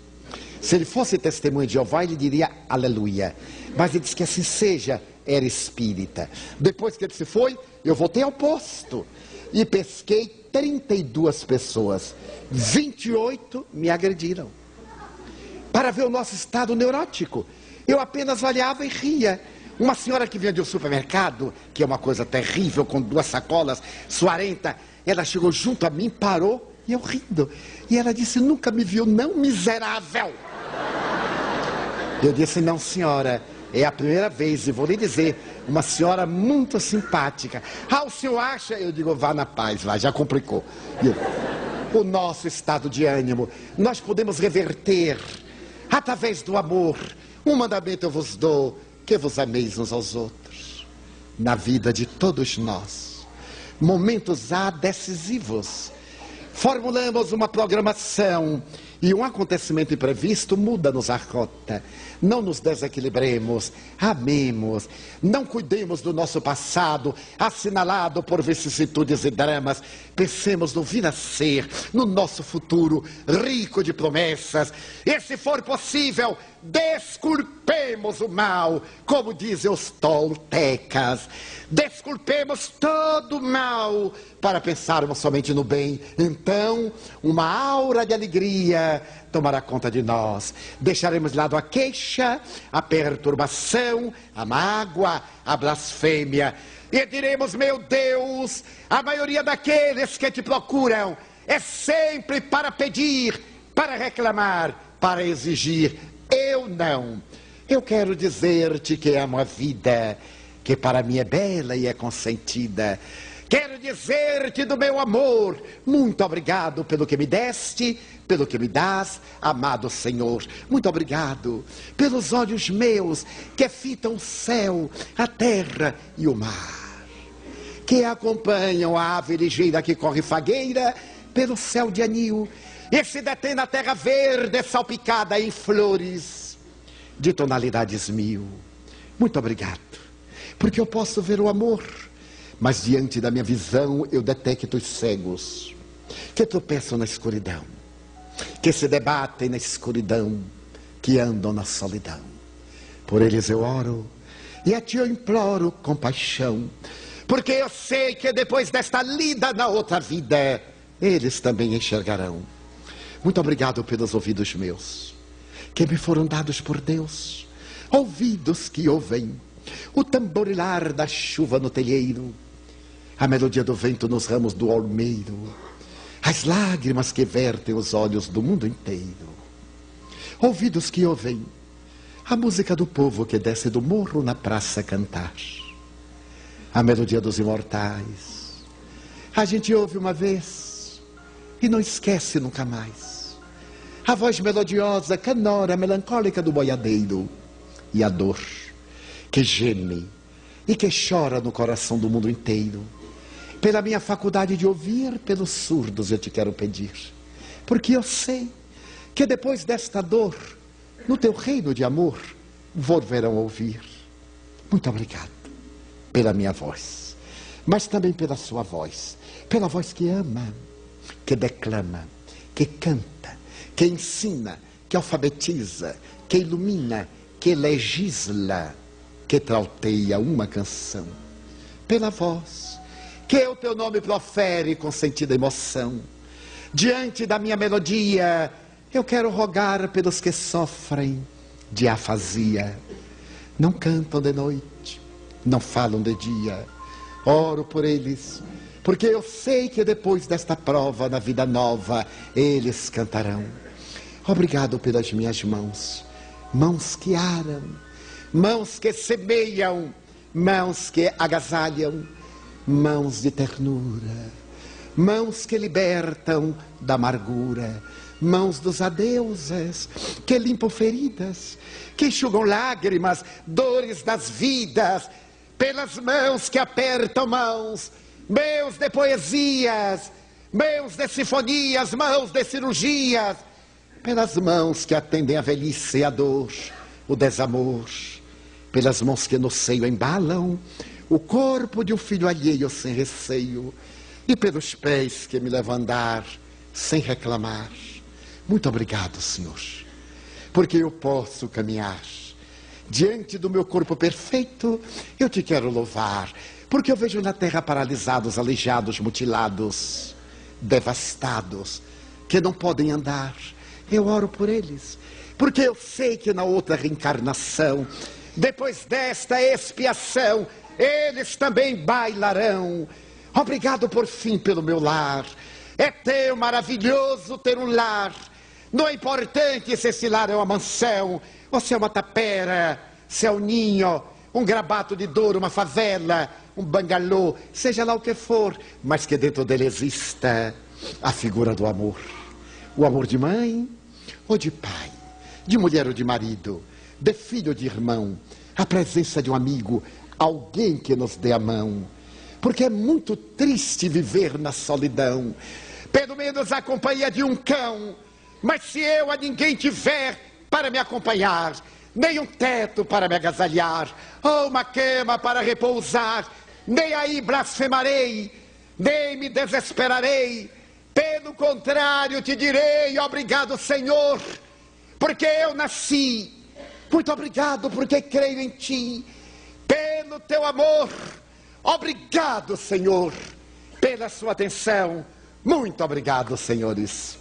Se ele fosse testemunho de Jeová ele diria aleluia. Mas ele disse que assim seja, era espírita. Depois que ele se foi, eu voltei ao posto e pesquei 32 pessoas, 28 me agrediram. Para ver o nosso estado neurótico, eu apenas olhava e ria. Uma senhora que vinha de um supermercado, que é uma coisa terrível, com 2 sacolas, suarenta, ela chegou junto a mim, parou, e eu rindo. E ela disse, nunca me viu, não, miserável. Eu disse, não, senhora, é a primeira vez, e vou lhe dizer, uma senhora muito simpática. O senhor acha? Eu digo, vá na paz, vá, já complicou. O nosso estado de ânimo, nós podemos reverter, através do amor. Um mandamento eu vos dou, que vos ameis uns aos outros. Na vida de todos nós, momentos decisivos, formulamos uma programação e um acontecimento imprevisto muda-nos a rota. Não nos desequilibremos, amemos, não cuidemos do nosso passado, assinalado por vicissitudes e dramas. Pensemos no vir a ser, no nosso futuro, rico de promessas. E se for possível, desculpemos o mal, como dizem os toltecas. Desculpemos todo o mal, para pensarmos somente no bem. Então, uma aura de alegria vida tomará conta de nós. Deixaremos de lado a queixa, a perturbação, a mágoa, a blasfêmia. E diremos: meu Deus, a maioria daqueles que te procuram é sempre para pedir, para reclamar, para exigir. Eu não. Eu quero dizer-te que amo a vida, que para mim é bela e é consentida. Quero dizer-te do meu amor. Muito obrigado pelo que me deste, pelo que me dás, amado Senhor. Muito obrigado pelos olhos meus que fitam o céu, a terra e o mar, que acompanham a ave ligeira que corre fagueira pelo céu de anil e se detém na terra verde salpicada em flores de tonalidades mil. Muito obrigado, porque eu posso ver o amor, mas diante da minha visão eu detecto os cegos que tropeçam na escuridão, que se debatem na escuridão, que andam na solidão. Por eles eu oro e a ti eu imploro compaixão, porque eu sei que depois desta lida na outra vida, eles também enxergarão. Muito obrigado pelos ouvidos meus, que me foram dados por Deus, ouvidos que ouvem o tamborilar da chuva no telheiro, a melodia do vento nos ramos do olmeiro, as lágrimas que vertem os olhos do mundo inteiro. Ouvidos que ouvem a música do povo que desce do morro na praça cantar, a melodia dos imortais. A gente ouve uma vez e não esquece nunca mais. A voz melodiosa, canora, melancólica do boiadeiro, e a dor que geme e que chora no coração do mundo inteiro. Pela minha faculdade de ouvir, pelos surdos eu te quero pedir, porque eu sei que depois desta dor, no teu reino de amor, volverão ouvir. Muito obrigado pela minha voz, mas também pela sua voz, pela voz que ama, que declama, que canta, que ensina, que alfabetiza, que ilumina, que legisla, que trauteia uma canção. Pela voz que o teu nome profere com sentida emoção. Diante da minha melodia, eu quero rogar pelos que sofrem de afasia. Não cantam de noite, não falam de dia. Oro por eles, porque eu sei que depois desta prova, na vida nova, eles cantarão. Obrigado pelas minhas mãos, mãos que aram, mãos que semeiam, mãos que agasalham, mãos de ternura, mãos que libertam da amargura, mãos dos adeuses, que limpam feridas, que enxugam lágrimas, dores das vidas, pelas mãos que apertam mãos, mãos de poesias, mãos de sinfonias, mãos de cirurgias, pelas mãos que atendem a velhice e a dor, o desamor, pelas mãos que no seio embalam o corpo de um filho alheio sem receio, e pelos pés que me levam a andar sem reclamar. Muito obrigado, Senhor, porque eu posso caminhar. Diante do meu corpo perfeito, eu te quero louvar, porque eu vejo na terra paralisados, aleijados, mutilados, devastados, que não podem andar. Eu oro por eles, porque eu sei que na outra reencarnação, depois desta expiação, eles também bailarão. Obrigado por fim pelo meu lar. É teu maravilhoso ter um lar. Não é importante se esse lar é uma mansão, ou se é uma tapera, se é um ninho, um grabato de dor, uma favela, um bangalô, seja lá o que for, mas que dentro dele exista a figura do amor. O amor de mãe ou de pai, de mulher ou de marido, de filho ou de irmão, a presença de um amigo, alguém que nos dê a mão. Porque é muito triste viver na solidão, pelo menos a companhia de um cão. Mas se eu a ninguém tiver para me acompanhar, nem um teto para me agasalhar, ou uma cama para repousar, nem aí blasfemarei, nem me desesperarei. Pelo contrário, te direi: obrigado, Senhor, porque eu nasci. Muito obrigado, porque creio em ti. Pelo teu amor, obrigado, Senhor, pela sua atenção. Muito obrigado, senhores.